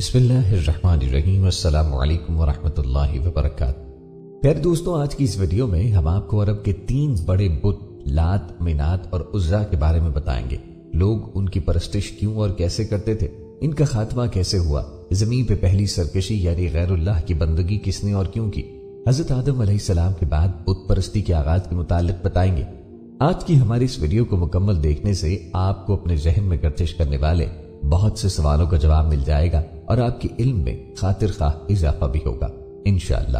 بسم اللہ الرحمن الرحیم، السلام علیکم ورحمۃ اللہ وبرکاتہ۔ پھر دوستوں، آج کی اس ویڈیو میں ہم آپ کو عرب کے 3 بڑے بت لات، منات اور عزا کے بارے میں بتائیں گے۔ لوگ ان کی پرستش کیوں اور کیسے کرتے تھے، ان کا خاتمہ کیسے ہوا، زمین پہ پہلی سرکشی یعنی غیر اللہ کی بندگی کس نے اور کیوں کی، حضرت آدم علیہ السلام کے بعد بت پرستی کے آغاز کے متعلق بتائیں گے۔ آج کی ہماری اس ویڈیو کو مکمل دیکھنے سے آپ کو اپنے ذہن میں گردش کرنے والے بہت سے سوالوں کا جواب مل جائے گا اور آپ کے علم میں خاطر خواہ اضافہ بھی ہوگا انشاءاللہ۔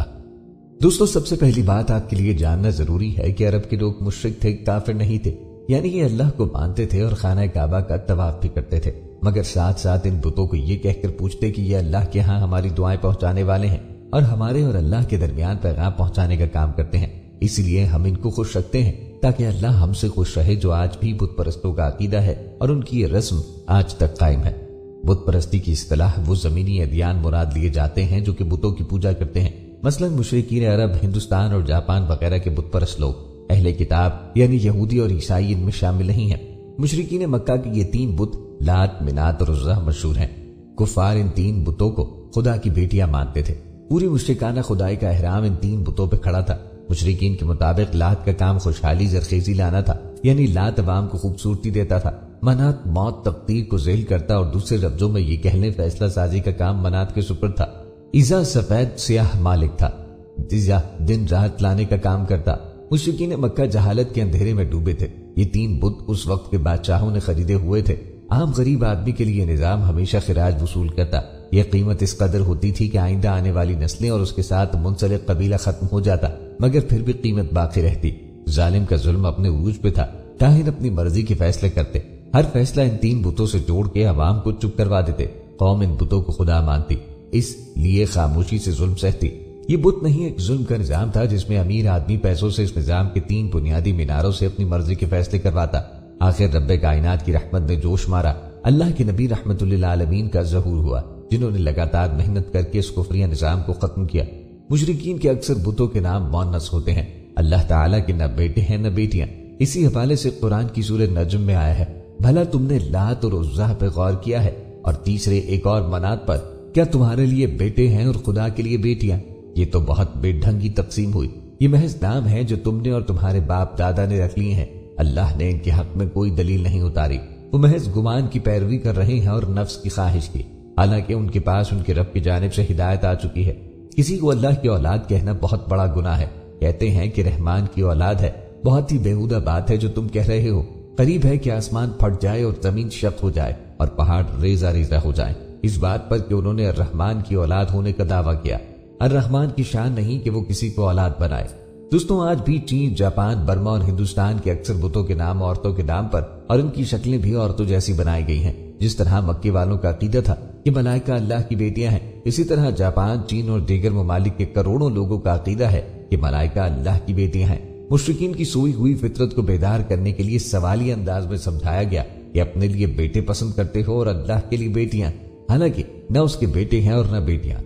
دوستو، سب سے پہلی بات آپ کے لیے جاننا ضروری ہے کہ عرب کے لوگ مشرک تھے، کافر نہیں تھے، یعنی یہ اللہ کو مانتے تھے اور خانہ کعبہ کا طواف بھی کرتے تھے، مگر ساتھ ساتھ ان بتوں کو یہ کہہ کر پوچھتے کہ یہ اللہ کے ہاں ہماری دعائیں پہنچانے والے ہیں اور ہمارے اور اللہ کے درمیان پیغام پہنچانے کا کام کرتے ہیں، اس لیے ہم ان کو خوش رکھتے ہیں تاکہ اللہ ہم سے خوش رہے، جو آج بھی بت پرستوں کا عقیدہ ہے اور ان کی یہ رسم آج تک قائم ہے۔ بت پرستی کی اصطلاح وہ زمینی ادیان مراد لیے جاتے ہیں جو کہ بتوں کی پوجا کرتے ہیں، مثلا مشرکین عرب، ہندوستان اور جاپان وغیرہ کے بت پرست لوگ۔ اہل کتاب یعنی یہودی اور عیسائی ان میں شامل نہیں ہیں۔ مشرکین مکہ کے یہ 3 بت لات، منات اور عزا مشہور ہیں۔ کفار ان 3 بتوں کو خدا کی بیٹیاں مانتے تھے۔ پوری مشرکانہ خدائی کا احرام ان 3 بتوں پہ کھڑا تھا۔ مشرکین کے مطابق لات کا کام خوشحالی زرخیزی لانا تھا، یعنی لات عوام کو خوبصورتی دیتا تھا، منات موت تقدیر کو ذیل کرتا اور دوسرے لفظوں میں یہ کہہ لیں فیصلہ سازی کا کام منات کے سپرد تھا۔ عزا سفید سیاہ مالک تھا، عزا دن رات لانے کا کام کرتا۔ مشرکین مکہ جہالت کے اندھیرے میں ڈوبے تھے۔ یہ 3 بت اس وقت کے بادشاہوں نے خریدے ہوئے تھے۔ عام غریب آدمی کے لیے نظام ہمیشہ خراج وصول کرتا۔ یہ قیمت اس قدر ہوتی تھی کہ آئندہ آنے والی نسلیں اور اس کے ساتھ منسلک قبیلہ ختم ہو جاتا، مگر پھر بھی قیمت باقی رہتی۔ ظالم کا ظلم اپنے عروج پہ تھا، کاہن اپنی مرضی کے فیصلے کرتے، ہر فیصلہ ان 3 بتوں سے جوڑ کے عوام کو چپ کروا دیتے۔ قوم ان بتوں کو خدا مانتی، اس لیے خاموشی سے ظلم سہتی۔ یہ بت نہیں ایک ظلم کا نظام تھا جس میں امیر آدمی پیسوں سے اس نظام کے 3 بنیادی میناروں سے اپنی مرضی کے فیصلے کرواتا۔ آخر رب کائنات کی رحمت نے جوش مارا، اللہ کے نبی رحمت للعالمین کا ظہور ہوا، جنہوں نے لگاتار محنت کر کے اس کفریہ نظام کو ختم کیا۔ مشرکین کے اکثر بتوں کے نام مؤنث ہوتے ہیں، اللہ تعالیٰ کے نہ بیٹے ہیں نہ بیٹیاں۔ اسی حوالے سے قرآن کی سورہ نجم میں آیا ہے، بھلا تم نے لات اور عزا پہ غور کیا ہے اور تیسرے ایک اور منات پر، کیا تمہارے لیے بیٹے ہیں اور خدا کے لیے بیٹیاں؟ یہ تو بہت بے ڈھنگی تقسیم ہوئی، یہ محض نام ہے جو تم نے اور تمہارے باپ دادا نے رکھ لیے ہیں، اللہ نے ان کے حق میں کوئی دلیل نہیں اتاری، وہ محض گمان کی پیروی کر رہے ہیں اور نفس کی خواہش کی، حالانکہ ان کے پاس ان کے رب کی جانب سے ہدایت آ چکی ہے۔ کسی کو اللہ کی اولاد کہنا بہت بڑا گناہ ہے، کہتے ہیں کہ رحمان کی اولاد ہے، بہت ہی بیہودہ بات ہے جو تم کہہ رہے ہو۔ قریب ہے کہ آسمان پھٹ جائے اور زمین شق ہو جائے اور پہاڑ ریزہ ریزہ ہو جائیں، اس بات پر کہ انہوں نے الرحمن کی اولاد ہونے کا دعویٰ کیا۔ الرحمن کی شان نہیں کہ وہ کسی کو اولاد بنائے۔ دوستوں، آج بھی چین، جاپان، برما اور ہندوستان کے اکثر بتوں کے نام عورتوں کے نام پر اور ان کی شکلیں بھی عورتوں جیسی بنائی گئی ہیں۔ جس طرح مکے والوں کا عقیدہ تھا کہ ملائکہ اللہ کی بیٹیاں ہیں، اسی طرح جاپان، چین اور دیگر ممالک کے کروڑوں لوگوں کا عقیدہ ہے کہ ملائکہ اللہ کی بیٹیاں ہیں۔ مشرکین کی سوئی ہوئی فطرت کو بیدار کرنے کے لیے سوالیہ انداز میں سمجھایا گیا کہ اپنے لیے بیٹے پسند کرتے ہو اور اللہ کے لیے بیٹیاں، حالانکہ نہ اس کے بیٹے ہیں اور نہ بیٹیاں۔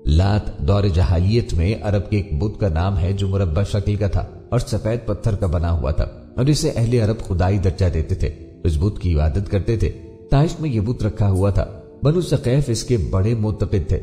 لات دور جاہلیت میں عرب کے ایک بت کا نام ہے جو مربع شکل کا تھا اور سفید پتھر کا بنا ہوا تھا، اور اسے اہل عرب خدائی درجہ دیتے تھے، اس بت کی عبادت کرتے تھے۔ طائف میں یہ بت رکھا ہوا تھا، بنو ثقیف اس کے بڑے معتقد تھے۔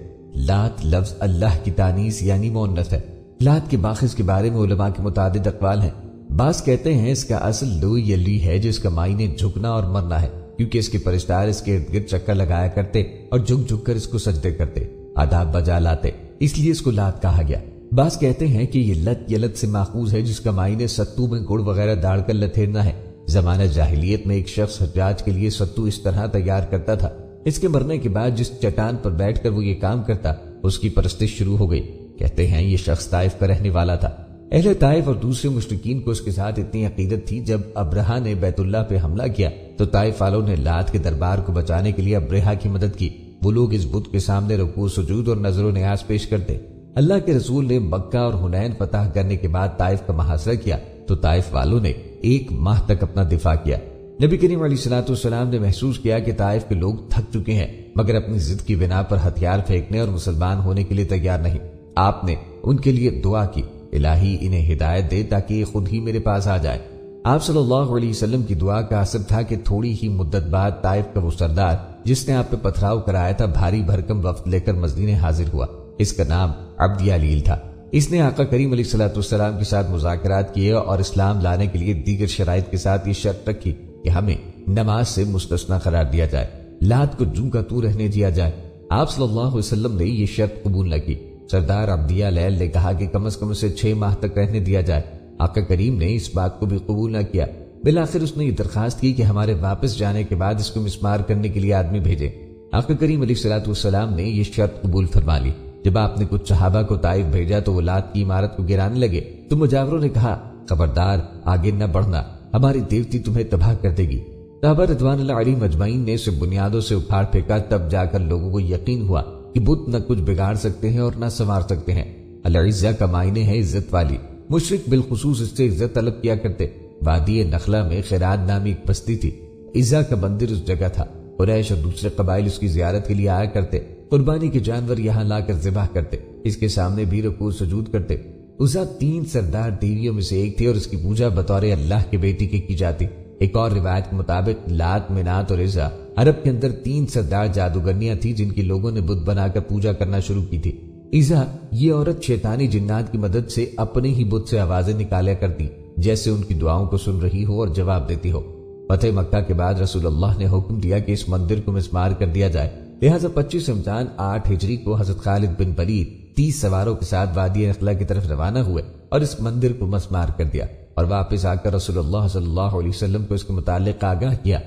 لات لفظ اللہ کی تانیث یعنی مؤنث ہے۔ لات کے باخذ کے بارے میں علماء کے متعدد اقوال ہیں۔ بعض کہتے ہیں اس کا اصل لو یا لی ہے، جس کا معنی جھکنا اور مرنا ہے، کیونکہ اس کے پرستار اس کے ارد گرد چکر لگایا کرتے اور جھک جھک کر اس کو سجدے کرتے، آداب بجا لاتے، اس لیے اس کو لات کہا گیا۔ بعض کہتے ہیں کہ یہ لت یلت سے ماخوذ ہے، جس کا معنی ستو میں گڑ وغیرہ ڈال کر لتھیرنا ہے۔ زمانہ جاہلیت میں ایک شخص حجاج کے لیے ستو اس طرح تیار کرتا تھا، اس کے مرنے کے بعد جس چٹان پر بیٹھ کر وہ یہ کام کرتا، اس کی پرستش شروع ہو گئی۔ کہتے ہیں یہ شخص طائف کا رہنے والا تھا۔ اہل طائف اور دوسرے مشرکین کو اس کے ساتھ اتنی عقیدت تھی، جب ابرہہ نے بیت اللہ پہ حملہ کیا تو طائف والوں نے لات کے دربار کو بچانے کے لیے ابرہہ کی مدد کی۔ وہ لوگ اس بت کے سامنے رکوع، سجود اور نظر و نیاز پیش کرتے۔ اللہ کے رسول نے مکہ اور حنین فتح کرنے کے بعد طائف کا محاصرہ کیا تو طائف والوں نے 1 ماہ تک اپنا دفاع کیا۔ نبی کریم علیہ الصلوۃ والسلام نے محسوس کیا کہ طائف کے لوگ تھک چکے ہیں، مگر اپنی ضد کی بنا پر ہتھیار پھینکنے اور مسلمان ہونے کے لیے تیار نہیں۔ آپ نے ان کے لیے دعا کی، الہی انہیں ہدایت دے تاکہ یہ خود ہی میرے پاس آ جائے۔ آپ صلی اللہ علیہ وسلم کی دعا کا اثر تھا کہ تھوڑی ہی مدت بعد طائف کا وہ سردار جس نے آپ پہ پتھراؤ کرایا تھا بھاری بھرکم وفد لے کر مدینے حاضر ہوا۔ اس کا نام عبد یالیل تھا۔ اس نے آقا کریم علیہ الصلوۃ والسلام کے ساتھ مذاکرات کیے اور اسلام لانے کے لیے دیگر شرائط کے ساتھ یہ شرط رکھی کہ ہمیں نماز سے مستثنا قرار دیا جائے، لات کو جوں کا تو رہنے دیا جائے۔ آپ صلی اللہ علیہ وسلم نے یہ شرط قبول نہ کی۔ سردار عبد یالیل نے کہا کہ کم از کم اسے 6 ماہ تک رہنے دیا جائے۔ آقا کریم نے اس بات کو بھی قبول نہ کیا۔ بالآخر اس نے یہ درخواست کی کہ ہمارے واپس جانے کے بعد اس کو مسمار کرنے کے لیے آدمی بھیجے۔ آقا کریم علیہ الصلوۃ والسلام نے یہ شرط قبول فرما لی۔ جب آپ نے کچھ صحابہ کو طائف بھیجا تو وہ لات کی عمارت کو گرانے لگے تو مجاوروں نے کہا، خبردار آگے نہ بڑھنا، ہماری دیوتی تمہیں تباہ کر دے گی۔ صحابہ رضوان اللہ علیہم اجمعین نے اسے بنیادوں سے اکھاڑ پھینکا، تب جا کر لوگوں کو یقین ہوا کہ بت نہ کچھ بگاڑ سکتے ہیں اور نہ سنوار سکتے ہیں۔ العزہ کا معنی ہے عزت والی۔ مشرک بالخصوص اس سے عزت طلب کیا کرتے۔ وادی نخلا میں خیرات نامی ایک بستی تھی۔ عزہ کا مندر اس جگہ تھا۔ قریش اور دوسرے قبائل اس کی زیارت کے لیے آیا کرتے، قربانی کے جانور یہاں لا کر ذبح کرتے، اس کے سامنے بھی رکوع سجود کرتے۔ عزہ 3 سردار دیویوں میں سے ایک تھی اور اس کی پوجا بطور اللہ کے بیٹی کی جاتی۔ ایک اور روایت کے مطابق لات، منات اور عزہ عرب کے اندر 3 سردار جادوگرنیاں تھیں جن کی لوگوں نے بت بنا کر پوجا کرنا شروع کی تھی۔ عزہ یہ عورت شیطانی جنات کی مدد سے اپنے ہی بت سے آوازیں نکالا کرتی، جیسے ان کی دعاؤں کو سن رہی ہو اور جواب دیتی ہو۔ فتح مکہ کے بعد رسول اللہ نے حکم دیا کہ اس مندر کو مسمار کر دیا جائے، لہٰذا 25 رمضان 8 ہجری کو حضرت خالد بن ولید 30 سواروں کے ساتھ وادی نخلا کی طرف روانہ ہوئے اور اس مندر کو مسمار کر دیا، اور واپس آ کر رسول اللہ صلی اللہ علیہ وسلم کو اس کے متعلق آگاہ کیا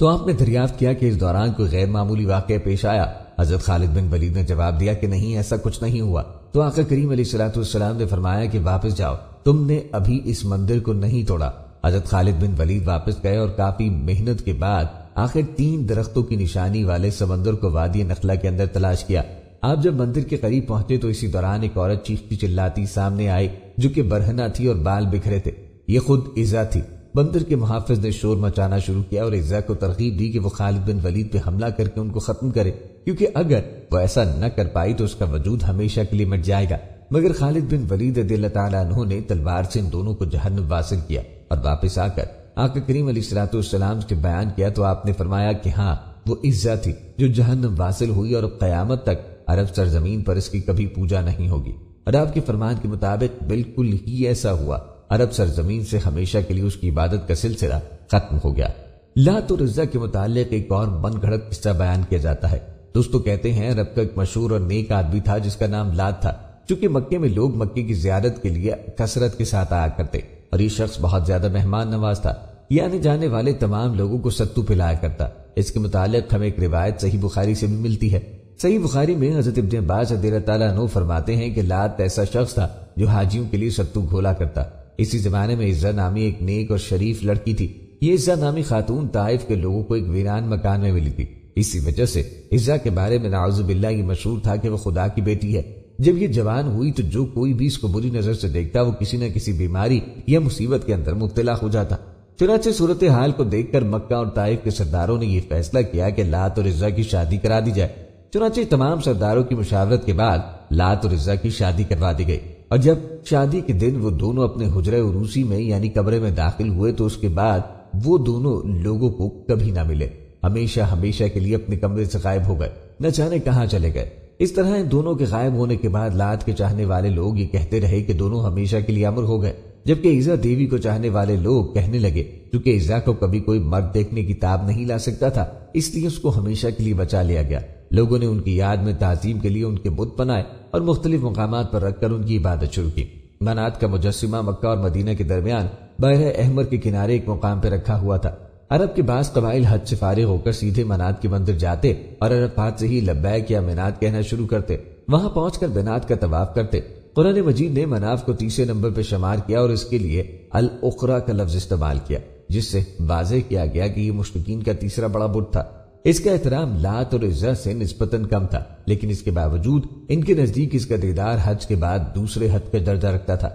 تو آپ نے دریافت کیا کہ اس دوران کوئی غیر معمولی واقعہ پیش آیا۔ حضرت خالد بن ولید نے جواب دیا کہ نہیں، ایسا کچھ نہیں ہوا۔ تو آقا کریم علیہ الصلوۃ والسلام نے فرمایا کہ واپس جاؤ، تم نے ابھی اس مندر کو نہیں توڑا۔ حضرت خالد بن ولید واپس گئے اور کافی محنت کے بعد آخر 3 درختوں کی نشانی والے سمندر کو وادی نخلا کے اندر تلاش کیا۔ آپ جب مندر کے قریب پہنچے تو اسی دوران ایک عورت چیختی چلاتی سامنے آئی جو کہ برہنہ تھی اور بال بکھرے تھے۔ یہ خود عزہ تھی۔ مندر کے محافظ نے شور مچانا شروع کیا اور عزہ کو ترغیب دی کہ وہ خالد بن ولید پہ حملہ کر کے ان کو ختم کرے، کیونکہ اگر وہ ایسا نہ کر پائی تو اس کا وجود ہمیشہ کے لیے مٹ جائے گا۔ مگر خالد بن ولید رضی اللہ تعالیٰ عنہ نے تلوار سے ان دونوں کو جہنم واصل کیا اور واپس آ کر آقا کریم علیہ الصلوۃ والسلام سے بیان کیا تو آپ نے فرمایا کہ ہاں، وہ عزہ تھی جو جہنم واصل ہوئی اور اب قیامت تک عرب سرزمین پر اس کی کبھی پوجا نہیں ہوگی۔ اور آپ کے فرمان کے مطابق بالکل ہی ایسا ہوا۔ عرب سرزمین سے ہمیشہ کے لیے اس کی عبادت کا سلسلہ ختم ہو گیا۔ لات اور عزہ کے متعلق ایک اور من گھڑت قصہ بیان کیا جاتا ہے۔ دوستو کہتے ہیں عرب کا ایک مشہور اور نیک آدمی تھا جس کا نام لات تھا، چونکہ مکے میں لوگ مکے کی زیارت کے لیے کثرت کے ساتھ آیا کرتے اور یہ شخص بہت زیادہ مہمان نواز تھا، یعنی جانے والے تمام لوگوں کو ستو پلایا کرتا۔ اس کے متعلق ہمیں ایک روایت صحیح بخاری سے بھی ملتی ہے۔ صحیح بخاری میں حضرت ابن عباس رضی اللہ تعالیٰ عنہ فرماتے ہیں کہ لات ایسا شخص تھا جو حاجیوں کے لیے ستو گھولا کرتا۔ اسی زمانے میں عزہ نامی ایک نیک اور شریف لڑکی تھی۔ یہ عزہ نامی خاتون طائف کے لوگوں کو ایک ویران مکان میں ملی تھی۔ اسی وجہ سے عزہ کے بارے میں نعوذ باللہ یہ مشہور تھا کہ وہ خدا کی بیٹی ہے۔ جب یہ جوان ہوئی تو جو کوئی بھی اس کو بری نظر سے دیکھتا وہ کسی نہ کسی بیماری یا مصیبت کے اندر مبتلا ہو جاتا۔ چنانچہ صورتحال کو دیکھ کر مکہ اور طائف کے سرداروں نے یہ فیصلہ کیا کہ لات اور عزہ کی شادی کرا دی جائے۔ چنانچہ تمام سرداروں کی مشاورت کے بعد لات اور عزہ کی شادی کروا دی گئی، اور جب شادی کے دن وہ دونوں اپنے حجرہ عروسی میں یعنی کمرے میں داخل ہوئے تو اس کے بعد وہ دونوں لوگوں کو کبھی نہ ملے، ہمیشہ کے لیے اپنے کمرے سے غائب ہو گئے، نہ جانے کہاں چلے گئے۔ اس طرح ان دونوں کے غائب ہونے کے بعد لات کے چاہنے والے لوگ یہ کہتے رہے کہ دونوں ہمیشہ کے لیے امر ہو گئے، جبکہ عزہ دیوی کو چاہنے والے لوگ کہنے لگے کیونکہ عزہ کو کبھی کوئی مرد دیکھنے کی تاب نہیں لا سکتا تھا، اس لیے اس کو ہمیشہ کے لیے بچا لیا گیا۔ لوگوں نے ان کی یاد میں تعظیم کے لیے ان کے بت بنائے اور مختلف مقامات پر رکھ کر ان کی عبادت شروع کی۔ منات کا مجسمہ مکہ اور مدینہ کے درمیان بحر احمر کے کنارے ایک مقام پہ رکھا ہوا تھا۔ عرب کے بعض قبائل حج سے فارغ ہو کر سیدھے منات کے مندر جاتے اور عرفات سے ہی لبیک یا منات کہنا شروع کرتے، وہاں پہنچ کر منات کا طواف کرتے۔ قرآن مجید نے مناف کو 30 نمبر پہ شمار کیا اور اس کے لیے الاخرى کا لفظ استعمال کیا، جس سے واضح کیا گیا کہ یہ مشرکین کا تیسرا بڑا بت تھا۔ اس کا احترام لات اور عزہ سے نسبتاً کم تھا، لیکن اس کے باوجود ان کے نزدیک اس کا دیدار حج کے بعد دوسرے حج کا درجہ رکھتا تھا۔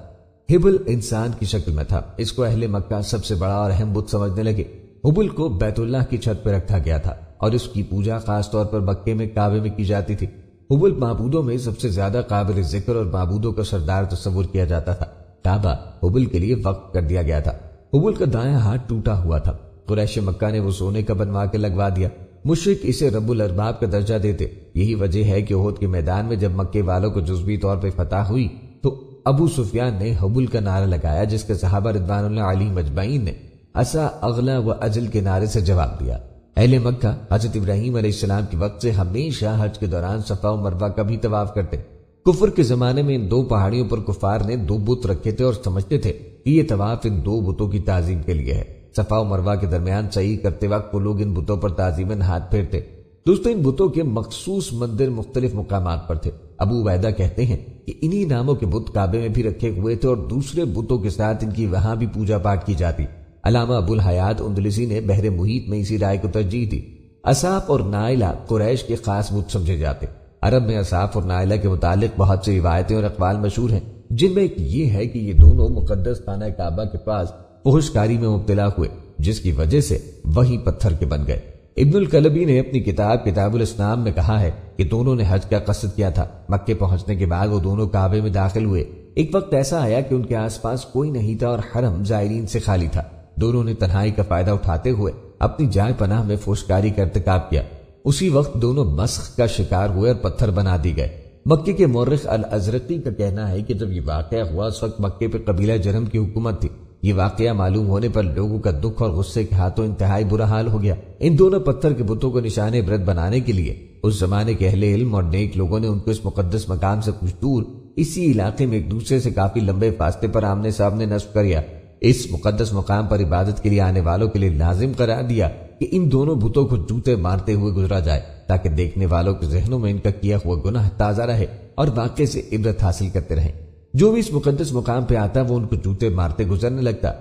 ہبل انسان کی شکل میں تھا۔ اس کو اہل مکہ سب سے بڑا اور اہم بت سمجھنے لگے۔ ہبل کو بیت اللہ کی چھت پہ رکھا گیا تھا اور اس کی پوجا خاص طور پر مکے میں کعبے میں کی جاتی تھی۔ ہبل معبودوں میں سب سے زیادہ قابل ذکر اور معبودوں کا سردار تصور کیا جاتا تھا۔ کعبہ ہبل کے لیے وقف کر دیا گیا تھا۔ حبل کا دایاں ہاتھ ٹوٹا ہوا تھا۔ قریش مکہ نے وہ سونے کا بنوا کے لگوا دیا۔ مشرک اسے رب الارباب کا درجہ دیتے۔ یہی وجہ ہے کہ احد کے میدان میں جب مکے والوں کو جزوی طور پہ فتح ہوئی تو ابو سفیان نے حبل کا نعرہ لگایا، جس کے صحابہ رضوان اللہ علیہم اجمعین نے اسا اغلا و اجل کے نعرے سے جواب دیا۔ اہل مکہ حضرت ابراہیم علیہ السلام کے وقت سے ہمیشہ حج کے دوران صفا و مروہ کا بھی طواف کرتے۔ کفر کے زمانے میں ان دو پہاڑیوں پر کفار نے دو بت رکھے تھے اور سمجھتے تھے کہ یہ طواف ان دو بتوں کی تعظیم کے لیے ہے۔ صفا و مروہ کے درمیان سعی کرتے وقت وہ لوگ ان بتوں پر تعظیماً ہاتھ پھیرتے۔ دوستو، ان بتوں کے مخصوص مندر مختلف مقامات پر تھے۔ ابو عبیدہ کہتے ہیں کہ انہی ناموں کے بت کعبے میں بھی رکھے ہوئے تھے اور دوسرے بتوں کے ساتھ ان کی وہاں بھی پوجا پاٹ کی جاتی۔ علامہ ابو الحیات اندلسی نے بحر محیط میں اسی رائے کو ترجیح دی۔ اصاف اور نائلہ قریش کے خاص بت سمجھے جاتے۔ عرب میں اصاف اور نائلہ کے متعلق بہت سی روایتیں اور اقوال مشہور ہیں، جن میں ایک یہ ہے کہ یہ دونوں مقدس خانہ کعبہ کے پاس فحش کاری میں مبتلا ہوئے، جس کی وجہ سے وہی پتھر کے بن گئے۔ ابن الکلبی نے اپنی کتاب الاسلام میں کہا ہے کہ دونوں نے حج کا قصد کیا تھا۔ مکے پہنچنے کے بعد وہ دونوں کعبے میں داخل ہوئے۔ ایک وقت ایسا آیا کہ ان کے آس پاس کوئی نہیں تھا اور حرم زائرین سے خالی تھا۔ دونوں نے تنہائی کا فائدہ اٹھاتے ہوئے اپنی جائے پناہ میں فحشکاری کا ارتکاب کیا۔ اسی وقت دونوں مسخ کا شکار ہوئے اور پتھر بنا دی گئے۔ مکے کے مورخ الازرقی کا کہنا ہے کہ جب یہ واقعہ ہوا اس وقت مکے پہ قبیلہ جرم کی حکومت تھی۔ یہ واقعہ معلوم ہونے پر لوگوں کا دکھ اور غصے کے ہاتھوں انتہائی برا حال ہو گیا۔ ان دونوں پتھر کے بتوں کو نشان عبرت بنانے کے لیے اس زمانے کے اہل علم اور نیک لوگوں نے ان کو اس مقدس مقام سے کچھ دور اسی علاقے میں ایک دوسرے سے کافی لمبے فاصلے پر آمنے سامنے نصب کریا۔ اس مقدس مقام پر عبادت کے لیے آنے والوں کے لیے لازم قرار دیا کہ ان دونوں بتوں کو جوتے مارتے ہوئے گزرا جائے، تاکہ دیکھنے والوں کے ذہنوں میں ان کا کیا ہوا گناہ تازہ رہے اور واقعے سے عبرت حاصل کرتے رہیں۔ جو بھی اس مقدس مقام پہ آتا وہ ان کو جوتے مارتے گزرنے لگتا۔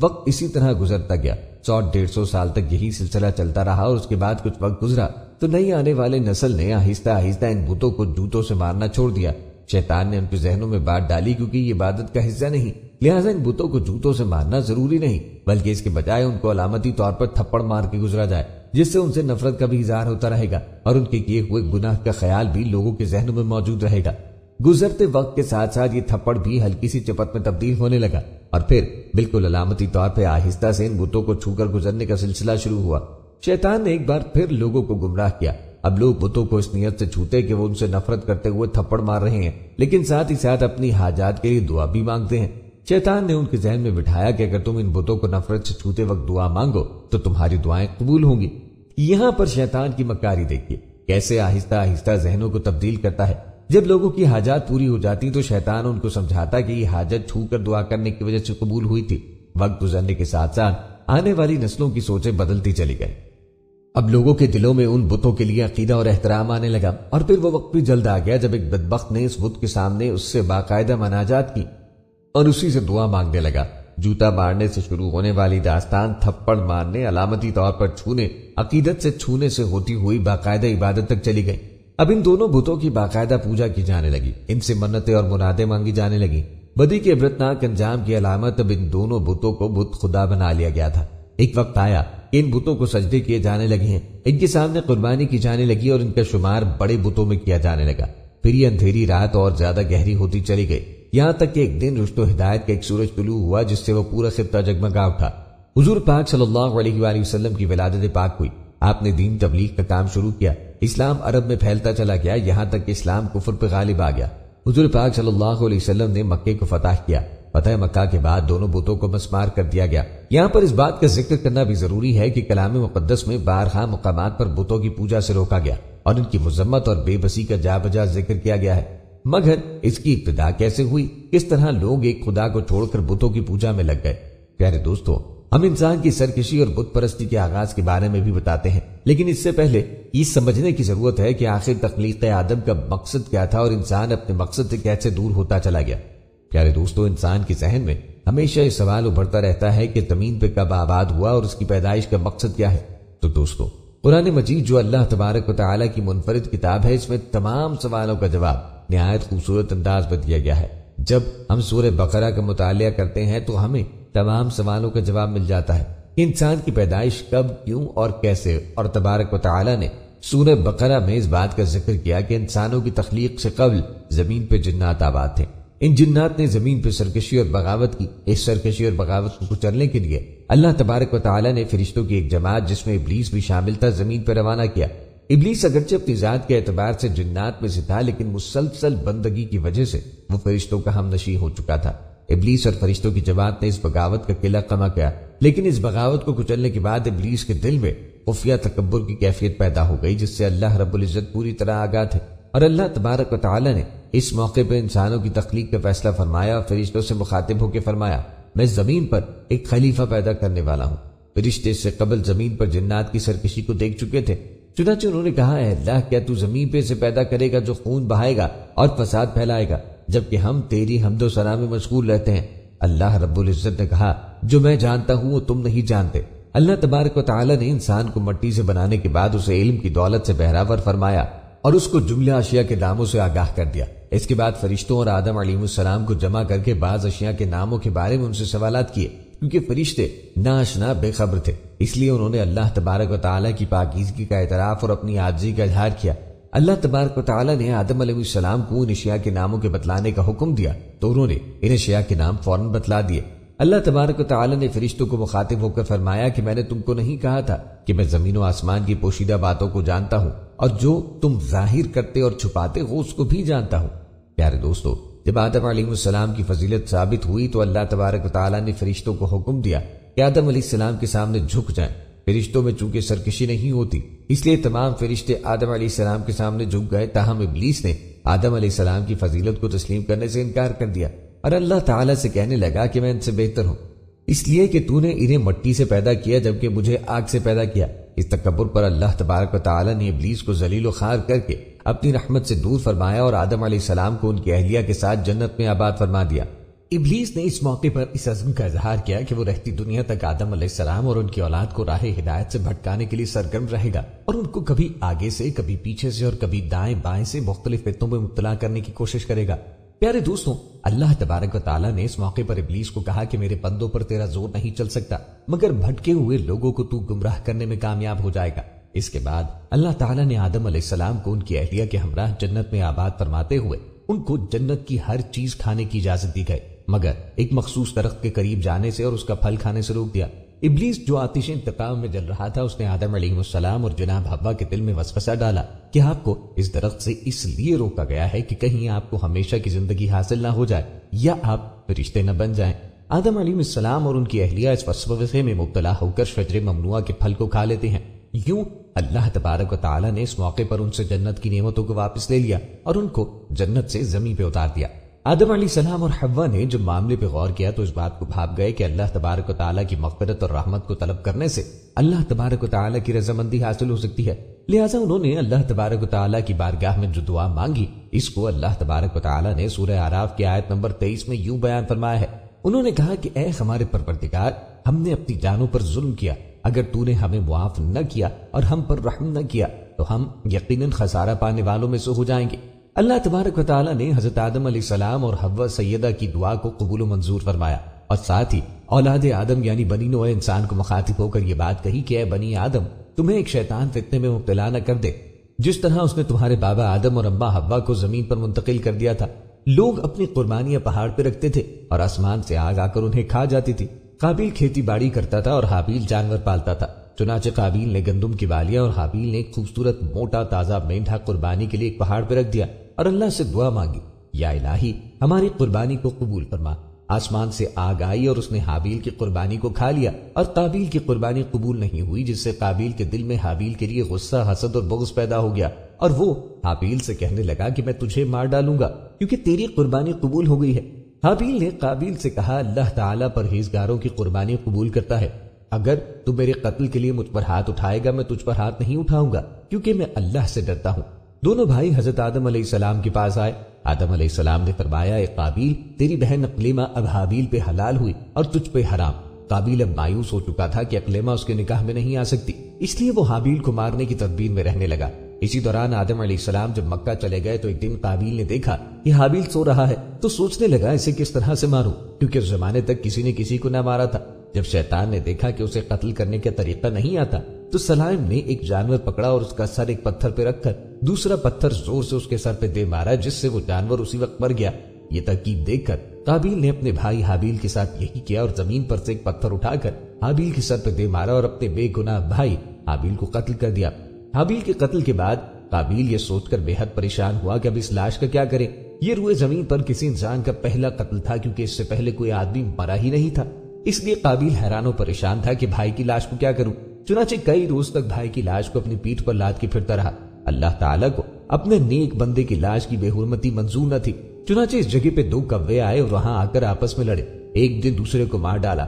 وقت اسی طرح گزرتا گیا۔ 100-150 سال تک یہی سلسلہ چلتا رہا اور اس کے بعد کچھ وقت گزرا تو نئی آنے والے نسل نے آہستہ آہستہ ان بتوں کو جوتوں سے مارنا چھوڑ دیا۔ شیطان نے ان کے ذہنوں میں بات ڈالی کیونکہ یہ عبادت کا حصہ نہیں، لہٰذا ان بتوں کو جوتوں سے مارنا ضروری نہیں، بلکہ اس کے بجائے ان کو علامتی طور پر تھپڑ مار کے گزرا جائے، جس سے ان سے نفرت کا بھی اظہار ہوتا رہے گا اور ان کے کیے ہوئے گناہ کا خیال بھی لوگوں کے ذہنوں میں موجود رہے گا۔ گزرتے وقت کے ساتھ ساتھ یہ تھپڑ بھی ہلکی سی چپت میں تبدیل ہونے لگا اور پھر بالکل علامتی طور پہ آہستہ سے ان بتوں کو چھو کر گزرنے کا سلسلہ شروع ہوا۔ شیطان نے ایک بار پھر لوگوں کو گمراہ کیا۔ اب لوگ بتوں کو اس نیت سے چھوتے کہ وہ ان سے نفرت کرتے ہوئے تھپڑ مار رہے ہیں، لیکن ساتھ ہی ساتھ اپنی حاجات کے لیے دعا بھی مانگتے ہیں۔ شیطان نے ان کے ذہن میں بٹھایا کہ اگر تم ان بتوں کو نفرت سے چھوتے وقت دعا مانگو تو تمہاری دعائیں قبول ہوں گی۔ یہاں پر شیطان کی مکاری دیکھیے کیسے آہستہ آہستہ ذہنوں کو تبدیل کرتا ہے۔ جب لوگوں کی حاجات پوری ہو جاتی تو شیطان ان کو سمجھاتا کہ یہ حاجت چھو کر دعا کرنے کی وجہ سے قبول ہوئی تھی۔ وقت گزرنے کے ساتھ ساتھ آنے والی نسلوں کی سوچیں بدلتی چلی گئی۔ اب لوگوں کے دلوں میں ان بتوں کے لیے عقیدہ اور احترام آنے لگا اور پھر وہ وقت بھی جلد آ گیا جب ایک بدبخت نے اس بت کے سامنے اس سے باقاعدہ مناجات کی اور اسی سے دعا مانگنے لگا۔ جوتا مارنے سے شروع ہونے والی داستان تھپڑ مارنے، علامتی طور پر چھونے، عقیدت سے چھونے سے ہوتی ہوئی باقاعدہ عبادت تک چلی گئی۔ اب ان دونوں بتوں کی باقاعدہ پوجا کی جانے لگی، ان سے منتیں اور مرادیں مانگی جانے لگی۔ بدی کے عبرتناک انجام کی علامت اب ان دونوں بتوں کو بت خدا بنا لیا گیا تھا۔ ایک وقت آیا کہ ان بتوں کو سجدے کیے جانے لگے ہیں، ان کے سامنے قربانی کی جانے لگی اور ان کا شمار بڑے بتوں میں کیا جانے لگا۔ پھر یہ اندھیری رات اور زیادہ گہری ہوتی چلی گئی، یہاں تک کہ ایک دن رشد و ہدایت کا ایک سورج طلوع ہوا جس سے وہ پورا خطہ جگمگا اٹھا۔ حضور پاک صلی اللہ علیہ وآلہ وسلم کی ولادت پاک ہوئی۔ آپ نے دین تبلیغ کا کام شروع کیا۔ اسلام عرب میں پھیلتا چلا گیا، یہاں تک کہ اسلام کفر پہ غالب آ گیا۔ حضور پاک صلی اللہ علیہ وسلم نے مکے کو فتح کیا۔ فتح مکہ کے بعد دونوں بتوں کو مسمار کر دیا گیا۔ یہاں پر اس بات کا ذکر کرنا بھی ضروری ہے کہ کلام مقدس میں بارہا مقامات پر بتوں کی پوجا سے روکا گیا اور ان کی مذمت اور بے بسی کا جا بجا ذکر کیا گیا ہے، مگر اس کی ابتدا کیسے ہوئی، کس طرح لوگ ایک خدا کو چھوڑ کر بتوں کی پوجا میں لگ گئے۔ پیارے دوستو، ہم انسان کی سرکشی اور بت پرستی کے آغاز کے بارے میں بھی بتاتے ہیں، لیکن اس سے پہلے یہ سمجھنے کی ضرورت ہے کہ آخر تخلیق آدم کا مقصد کیا تھا اور انسان اپنے مقصد سے کیسے دور ہوتا چلا گیا۔ پیارے دوستو، انسان کے ذہن میں ہمیشہ یہ سوال ابھرتا رہتا ہے کہ زمین پہ کب آباد ہوا اور اس کی پیدائش کا مقصد کیا ہے۔ تو دوستو، قرآن مجید جو اللہ تبارک و تعالیٰ کی منفرد کتاب ہے، اس میں تمام سوالوں کا جواب نہایت خوبصورت انداز میں دیا گیا ہے۔ جب ہم سورہ بقرہ کا مطالعہ کرتے ہیں تو ہمیں تمام سوالوں کا جواب مل جاتا ہے کہ انسان کی پیدائش کب، کیوں اور کیسے، اور تبارک و تعالیٰ نے سورہ بقرہ میں اس بات کا ذکر کیا کہ انسانوں کی تخلیق سے قبل زمین پہ جنات آباد تھے۔ ان جنات نے زمین پہ سرکشی اور بغاوت کی۔ اس سرکشی اور بغاوت کو کچلنے کے لیے اللہ تبارک و تعالی نے فرشتوں کی ایک جماعت جس میں ابلیس بھی شامل تھا زمین پر روانہ کیا۔ ابلیس اگرچہ اپنی ذات کے اعتبار سے جنات میں سے تھا، لیکن مسلسل بندگی کی وجہ سے وہ فرشتوں کا ہم نشیں ہو چکا تھا۔ ابلیس اور فرشتوں کی جماعت نے اس بغاوت کا قلعہ قمع کیا، لیکن اس بغاوت کو کچلنے کے بعد ابلیس کے دل میں خفیہ تکبر کی کیفیت پیدا ہو گئی، جس سے اللہ رب العزت پوری طرح آگاہ تھے، اور اللہ تبارک و تعالی نے اس موقع پہ انسانوں کی تخلیق کا فیصلہ فرمایا اور فرشتوں سے مخاطب ہو کے فرمایا، میں زمین پر ایک خلیفہ پیدا کرنے والا ہوں۔ فرشتے اس سے قبل زمین پر جنات کی سرکشی کو دیکھ چکے تھے، چنانچہ انہوں نے کہا، اے اللہ، کیا تو زمین پہ سے پیدا کرے گا جو خون بہائے گا اور فساد پھیلائے گا، جبکہ ہم تیری حمد و ثنا میں مشغول رہتے ہیں؟ اللہ رب العزت نے کہا، جو میں جانتا ہوں وہ تم نہیں جانتے۔ اللہ تبارک و تعالی نے انسان کو مٹی سے بنانے کے بعد اسے علم کی دولت سے بہراور فرمایا اور اس کو جملہ اشیاء کے ناموں سے آگاہ کر دیا۔ اس کے بعد فرشتوں اور آدم علیہ السلام کو جمع کر کے بعض اشیاء کے ناموں کے بارے میں ان سے سوالات کیے، کیونکہ فرشتے ناآشنا بے خبر تھے، اس لیے انہوں نے اللہ تبارک و تعالی کی پاکیزگی کا اعتراف اور اپنی عاجزی کا اظہار کیا۔ اللہ تبارک و تعالی نے آدم علیہ السلام کو ان اشیاء کے ناموں کے بتلانے کا حکم دیا تو انہوں نے ان اشیاء کے نام فوراً بتلا دیے۔ اللہ تبارک و تعالی نے فرشتوں کو مخاطب ہو کر فرمایا کہ میں نے تم کو نہیں کہا تھا کہ میں زمین و آسمان کی پوشیدہ باتوں کو جانتا ہوں، اور جو تم ظاہر کرتے اور چھپاتے ہو اس کو بھی جانتا ہوں۔ پیارے دوستو، جب آدم علیہ السلام کی فضیلت ثابت ہوئی تو اللہ تبارک و تعالی نے فرشتوں کو حکم دیا کہ آدم علیہ السلام کے سامنے جھک جائیں۔ فرشتوں میں چونکہ سرکشی نہیں ہوتی، اس لیے تمام فرشتے آدم علیہ السلام کے سامنے جھک گئے، تاہم ابلیس نے آدم علیہ السلام کی فضیلت کو تسلیم کرنے سے انکار کر دیا اور اللہ تعالیٰ سے کہنے لگا کہ میں ان سے بہتر ہوں، اس لیے کہ تو نے انہیں مٹی سے پیدا کیا جبکہ مجھے آگ سے پیدا کیا۔ اس تکبر پر اللہ تبارک و تعالیٰ نے ابلیس کو ذلیل و خوار کر کے اپنی رحمت سے دور فرمایا اور آدم علیہ السلام کو ان کی اہلیہ کے ساتھ جنت میں آباد فرما دیا۔ ابلیس نے اس موقع پر اس عزم کا اظہار کیا کہ وہ رہتی دنیا تک آدم علیہ السلام اور ان کی اولاد کو راہ ہدایت سے بھٹکانے کے لیے سرگرم رہے گا اور ان کو کبھی آگے سے، کبھی پیچھے سے اور کبھی دائیں بائیں سے مختلف فتنوں میں مبتلا کرنے کی کوشش کرے گا۔ پیارے دوستوں، اللہ تبارک و تعالیٰ نے اس موقع پر ابلیس کو کہا کہ میرے بندوں پر تیرا زور نہیں چل سکتا، مگر بھٹکے ہوئے لوگوں کو تو گمراہ کرنے میں کامیاب ہو جائے گا۔ اس کے بعد اللہ تعالیٰ نے آدم علیہ السلام کو ان کی اہلیہ کے ہمراہ جنت میں آباد فرماتے ہوئے ان کو جنت کی ہر چیز کھانے کی اجازت دی گئی، مگر ایک مخصوص درخت کے قریب جانے سے اور اس کا پھل کھانے سے روک دیا۔ ابلیس جو آتش انتقام میں جل رہا تھا، اس نے آدم علیہ السلام اور جناب حوا کے دل میں وسوسہ ڈالا کہ آپ کو اس درخت سے اس لیے روکا گیا ہے کہ کہیں آپ کو ہمیشہ کی زندگی حاصل نہ ہو جائے یا آپ فرشتے نہ بن جائیں۔ آدم علیہ السلام اور ان کی اہلیہ اس وسوسے میں مبتلا ہو کر شجر ممنوعہ کے پھل کو کھا لیتے ہیں۔ یوں اللہ تبارک و تعالیٰ نے اس موقع پر ان سے جنت کی نعمتوں کو واپس لے لیا اور ان کو جنت سے زمین پہ اتار دیا۔ آدم علیہ السلام اور حوا نے جب معاملے پہ غور کیا تو اس بات کو بھاپ گئے کہ اللہ تبارک و تعالیٰ کی مغفرت اور رحمت کو طلب کرنے سے اللہ تبارک و تعالیٰ کی رضامندی حاصل ہو سکتی ہے، لہٰذا انہوں نے اللہ تبارک و تعالیٰ کی بارگاہ میں جو دعا مانگی، اس کو اللہ تبارک و تعالیٰ نے سورہ اعراف کی آیت نمبر 23 میں یوں بیان فرمایا ہے۔ انہوں نے کہا کہ اے ہمارے پروردگار، ہم نے اپنی جانوں پر ظلم کیا، اگر تو نے ہمیں معاف نہ کیا اور ہم پر رحم نہ کیا تو ہم یقیناً خسارہ پانے والوں میں سے ہو جائیں گے۔ اللہ تبارک و تعالیٰ نے حضرت آدم علیہ السلام اور حوا سیدہ کی دعا کو قبول و منظور فرمایا اور ساتھ ہی اولاد آدم یعنی بنی نوع انسان کو مخاطب ہو کر یہ بات کہی کہ اے بنی آدم، تمہیں ایک شیطان فتنے میں مبتلا نہ کر دے، جس طرح اس نے تمہارے بابا آدم اور اماں حوا کو زمین پر منتقل کر دیا تھا۔ لوگ اپنی قربانیاں پہاڑ پہ رکھتے تھے اور آسمان سے آگ آ کر انہیں کھا جاتی تھی۔ قابیل کھیتی باڑی کرتا تھا اور حابیل جانور پالتا تھا، چنانچہ قابیل نے گندم کی بالیاں اور حابیل نے ایک خوبصورت موٹا تازہ مینڈھا قربانی کے لیے ایک پہاڑ پہ رکھ دیا اور اللہ سے دعا مانگی، یا الہی ہماری قربانی کو قبول فرما۔ آسمان سے آگ آئی اور اس نے حابیل کی قربانی کو کھا لیا اور قابیل کی قربانی قبول نہیں ہوئی، جس سے قابیل کے دل میں حابیل کے لیے غصہ، حسد اور بغض پیدا ہو گیا اور وہ حابیل سے کہنے لگا کہ میں تجھے مار ڈالوں گا کیونکہ تیری قربانی قبول ہو گئی ہے۔ حابیل نے قابیل سے کہا، اللہ تعالیٰ پرہیزگاروں کی قربانی قبول کرتا ہے، اگر تو میرے قتل کے لیے مجھ پر ہاتھ اٹھائے گا میں تجھ پر ہاتھ نہیں اٹھاؤں گا کیونکہ میں اللہ سے ڈرتا ہوں۔ دونوں بھائی حضرت آدم علیہ السلام کے پاس آئے۔ آدم علیہ السلام نے فرمایا، اے قابیل، تیری بہن اقلیمہ اب حابیل پہ حلال ہوئی اور تجھ پہ حرام۔ قابیل اب مایوس ہو چکا تھا کہ اقلیمہ اس کے نکاح میں نہیں آ سکتی، اس لیے وہ حابیل کو مارنے کی تدبیر میں رہنے لگا۔ اسی دوران آدم علیہ السلام جب مکہ چلے گئے تو ایک دن قابیل نے دیکھا کہ حابیل سو رہا ہے تو سوچنے لگا اسے کس طرح سے ماروں، کیونکہ اس زمانے تک کسی نے کسی کو نہ مارا تھا۔ جب شیطان نے دیکھا کہ اسے قتل کرنے کا طریقہ نہیں آتا تو سلائم نے ایک جانور پکڑا اور اس کا سر ایک پتھر پہ رکھ کر دوسرا پتھر زور سے اس کے سر پہ دے مارا، جس سے وہ جانور اسی وقت مر گیا۔ یہ ترکیب دیکھ کر قابیل نے اپنے بھائی حابیل کے ساتھ یہی کیا اور زمین پر سے ایک پتھر اٹھا کر حابیل کے سر پہ دے مارا اور اپنے بے گناہ بھائی حابیل کو قتل کر دیا۔ حابیل کے قتل کے بعد قابیل یہ سوچ کر بے حد پریشان ہوا کہ اب اس لاش کا کیا کرے۔ یہ روئے زمین پر کسی انسان کا پہلا قتل تھا، کیونکہ اس سے پہلے کوئی آدمی مرا ہی نہیں تھا۔ اس لیے قابیل حیران و پریشان تھا کہ بھائی کی لاش کو کیا کروں۔ چنانچہ کئی روز تک بھائی کی لاش کو اپنی پیٹھ پر لاد کے پھرتا رہا۔ اللہ تعالیٰ کو اپنے نیک بندے کی لاش کی بے حرمتی منظور نہ تھی، چنانچہ اس جگہ پہ 2 کوے آئے اور وہاں آ کر آپس میں لڑے، ایک دن دوسرے کو مار ڈالا۔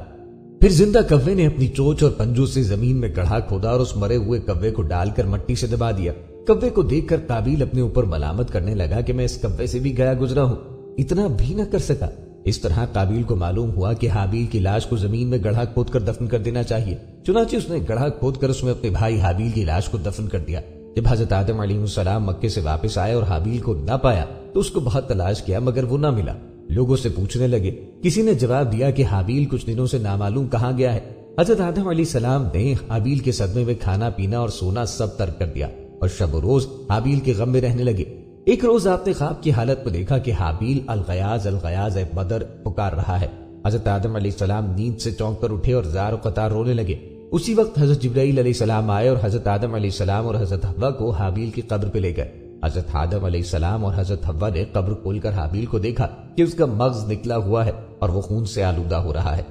پھر زندہ کوے نے اپنی چونچ اور پنجوں سے زمین میں گڑھا کھودا اور اس مرے ہوئے کوے کو ڈال کر مٹی سے دبا دیا۔ کوے کو دیکھ کر قابیل اپنے اوپر ملامت کرنے لگا کہ میں اس کوے سے بھی گیا گزرا ہوں، اتنا بھی نہ کر سکا۔ اس طرح قابیل کو معلوم ہوا کہ حابیل کی لاش کو زمین میں گڑھا کھود کر دفن کر دینا چاہیے، چنانچہ اس نے گڑھا کھود کر اس میں اپنے بھائی حابیل کی لاش کو دفن کر دیا۔ جب حضرت آدم علیہ السلام مکے سے واپس آئے اور حابیل کو نہ پایا تو اس کو بہت تلاش کیا مگر وہ نہ ملا۔ لوگوں سے پوچھنے لگے، کسی نے جواب دیا کہ حابیل کچھ دنوں سے نامعلوم کہاں گیا ہے۔ حضرت آدم علیہ السلام نے حابیل کے صدمے میں کھانا پینا اور سونا سب ترک کر دیا اور شب و روز حابیل کے غم میں رہنے لگے۔ ایک روز آپ نے خواب کی حالت میں دیکھا کہ حابیل الغیاظ الغیاظ اے بدر پکار رہا ہے۔ حضرت آدم علیہ السلام نیند سے چونک کر اٹھے اور زار و قطار رونے لگے۔ اسی وقت حضرت جبرائیل علیہ السلام آئے اور حضرت آدم علیہ السلام اور حضرت حوا کو حابیل کی قبر پہ لے گئے۔ حضرت آدم علیہ السلام اور حضرت حوا نے قبر کھول کر حابیل کو دیکھا کہ اس کا مغز نکلا ہوا ہے اور وہ خون سے آلودہ ہو رہا ہے۔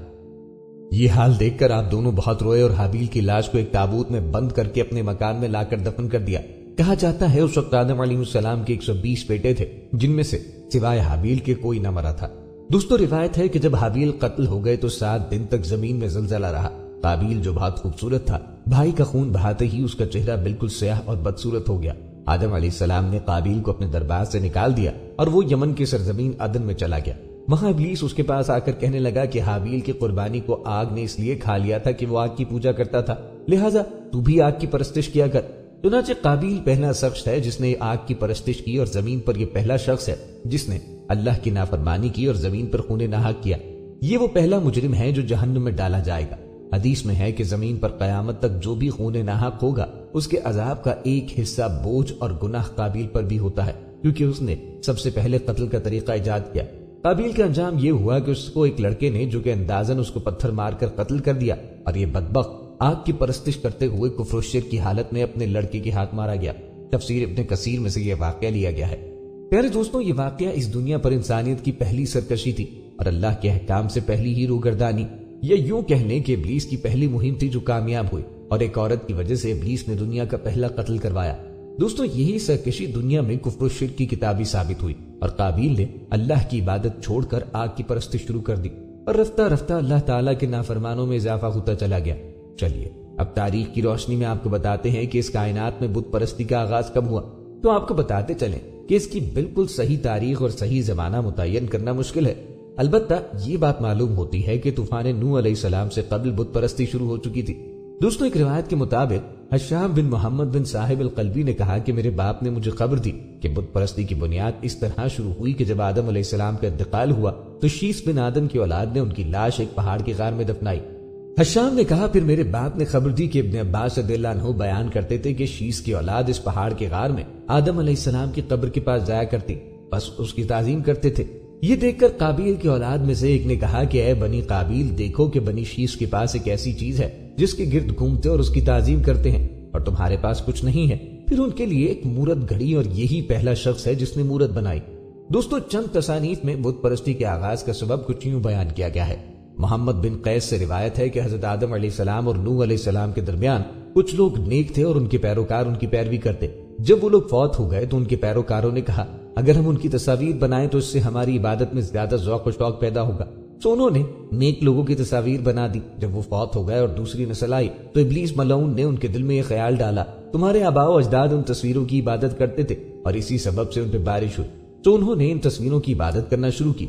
یہ حال دیکھ کر آپ دونوں بہت روئے اور حابیل کی لاش کو ایک تابوت میں بند کر کے اپنے مکان میں لا کر دفن کر دیا۔ کہا جاتا ہے اس وقت آدم علیہ السلام کے 120 بیٹے تھے، جن میں سے سوائے حابیل کے کوئی نہ مرا تھا۔ دوستو روایت ہے کہ جب حابیل قتل ہو گئے تو 7 دن تک زمین میں زلزلہ رہا۔ قابیل جو بہت خوبصورت تھا، بھائی کا خون بہاتے ہی اس کا چہرہ بالکل سیاہ اور بدصورت ہو گیا۔ آدم علیہ السلام نے قابیل کو اپنے دربار سے نکال دیا اور وہ یمن کی سرزمین عدن میں چلا گیا۔ وہاں ابلیس اس کے پاس آ کر کہنے لگا کہ حابیل کی قربانی کو آگ نے اس لیے کھا لیا تھا کہ وہ آگ کی پوجا کرتا تھا، لہٰذا تو بھی آگ کی پرستش کیا کر۔ چنانچہ قابیل پہلا شخص ہے جس نے آگ کی پرستش کی اور زمین پر یہ پہلا شخص ہے جس نے اللہ کی نافرمانی کی اور زمین پر خون ناحق کیا۔ یہ وہ پہلا مجرم ہے جو جہنم میں ڈالا جائے گا۔ حدیث میں ہے کہ زمین پر قیامت تک جو بھی خون ناحق ہوگا اس کے عذاب کا ایک حصہ بوجھ اور گناہ قابیل پر بھی ہوتا ہے، کیونکہ اس نے سب سے پہلے قتل کا طریقہ ایجاد کیا۔ قابیل کا انجام یہ ہوا کہ اس کو ایک لڑکے نے جو کہ اندازاً اس کو پتھر مار کر قتل کر دیا اور یہ بدبخت آگ کی پرستش کرتے ہوئے کفر و شرک کی حالت میں اپنے لڑکے کے ہاتھ مارا گیا۔ تفسیر ابن کثیر میں سے یہ واقعہ لیا گیا ہے۔ پیارے دوستوں، یہ واقعہ اس دنیا پر انسانیت کی پہلی سرکشی تھی اور اللہ کے احکام سے پہلی ہی روگردانی، یا یوں کہہ لیں کہ ابلیس کی پہلی مہم تھی جو کامیاب ہوئی، اور ایک عورت کی وجہ سے ابلیس نے دنیا کا پہلا قتل کروایا۔ دوستوں، یہی سرکشی دنیا میں کفر و شرک کی کتابی ثابت ہوئی اور قابیل نے اللہ کی عبادت چھوڑ کر آگ کی پرستش شروع کر دی اور رفتہ رفتہ اللہ تعالیٰ کے نافرمانوں میں اضافہ ہوتا چلا گیا۔ چلیے اب تاریخ کی روشنی میں آپ کو بتاتے ہیں کہ اس کائنات میں بت پرستی کا آغاز کب ہوا۔ تو آپ کو بتاتے چلیں کہ اس کی بالکل صحیح تاریخ اور صحیح زمانہ متعین کرنا مشکل ہے، البتہ یہ بات معلوم ہوتی ہے کہ طوفان نوح علیہ السلام سے قبل بت پرستی شروع ہو چکی تھی۔ دوستوں، ایک روایت کے مطابق حشام بن محمد بن صاحب القلبی نے کہا کہ میرے باپ نے مجھے خبر دی کہ بت پرستی کی بنیاد اس طرح شروع ہوئی کہ جب آدم علیہ السلام کا انتقال ہوا تو شیس بن آدم کی اولاد نے ان کی لاش ایک پہاڑ کی غار میں دفنائی۔ حشام نے کہا پھر میرے باپ نے خبر دی کہ ابن عباس رضی اللہ عنہ بیان کرتے تھے کہ شیس کی اولاد اس پہاڑ کے غار میں آدم علیہ السلام کی قبر کے پاس جایا کرتی، بس اس کی تعظیم کرتے تھے۔ یہ دیکھ کر قابیل کی اولاد میں سے ایک نے کہا کہ اے بنی قابیل، دیکھو کہ بنی شیس کے پاس ایک ایسی چیز ہے جس کے گرد گھومتے اور اس کی تعظیم کرتے ہیں، اور تمہارے پاس کچھ نہیں ہے۔ پھر ان کے لیے ایک مورت گھڑی اور یہی پہلا شخص ہے جس نے مورت بنائی۔ دوستو، چند تصانیف میں بت پرستی کے آغاز کا سبب کچھ یوں بیان کیا گیا ہے۔ محمد بن قیس سے روایت ہے کہ حضرت آدم علیہ السلام اور نوح علیہ السلام کے درمیان کچھ لوگ نیک تھے اور ان کے پیروکار ان کی پیروی کرتے۔ جب وہ لوگ فوت ہو گئے تو ان کے پیروکاروں نے کہا اگر ہم ان کی تصاویر بنائیں تو اس سے ہماری عبادت میں زیادہ ذوق و شوق پیدا ہوگا، تو انہوں نے نیک لوگوں کی تصاویر بنا دی۔ جب وہ فوت ہو گئے اور دوسری نسل آئی تو ابلیس ملعون نے ان کے دل میں یہ خیال ڈالا تمہارے آباء و اجداد ان تصویروں کی عبادت کرتے تھے اور اسی سبب سے ان پہ بارش ہوئی، تو انہوں نے ان تصویروں کی عبادت کرنا شروع کی۔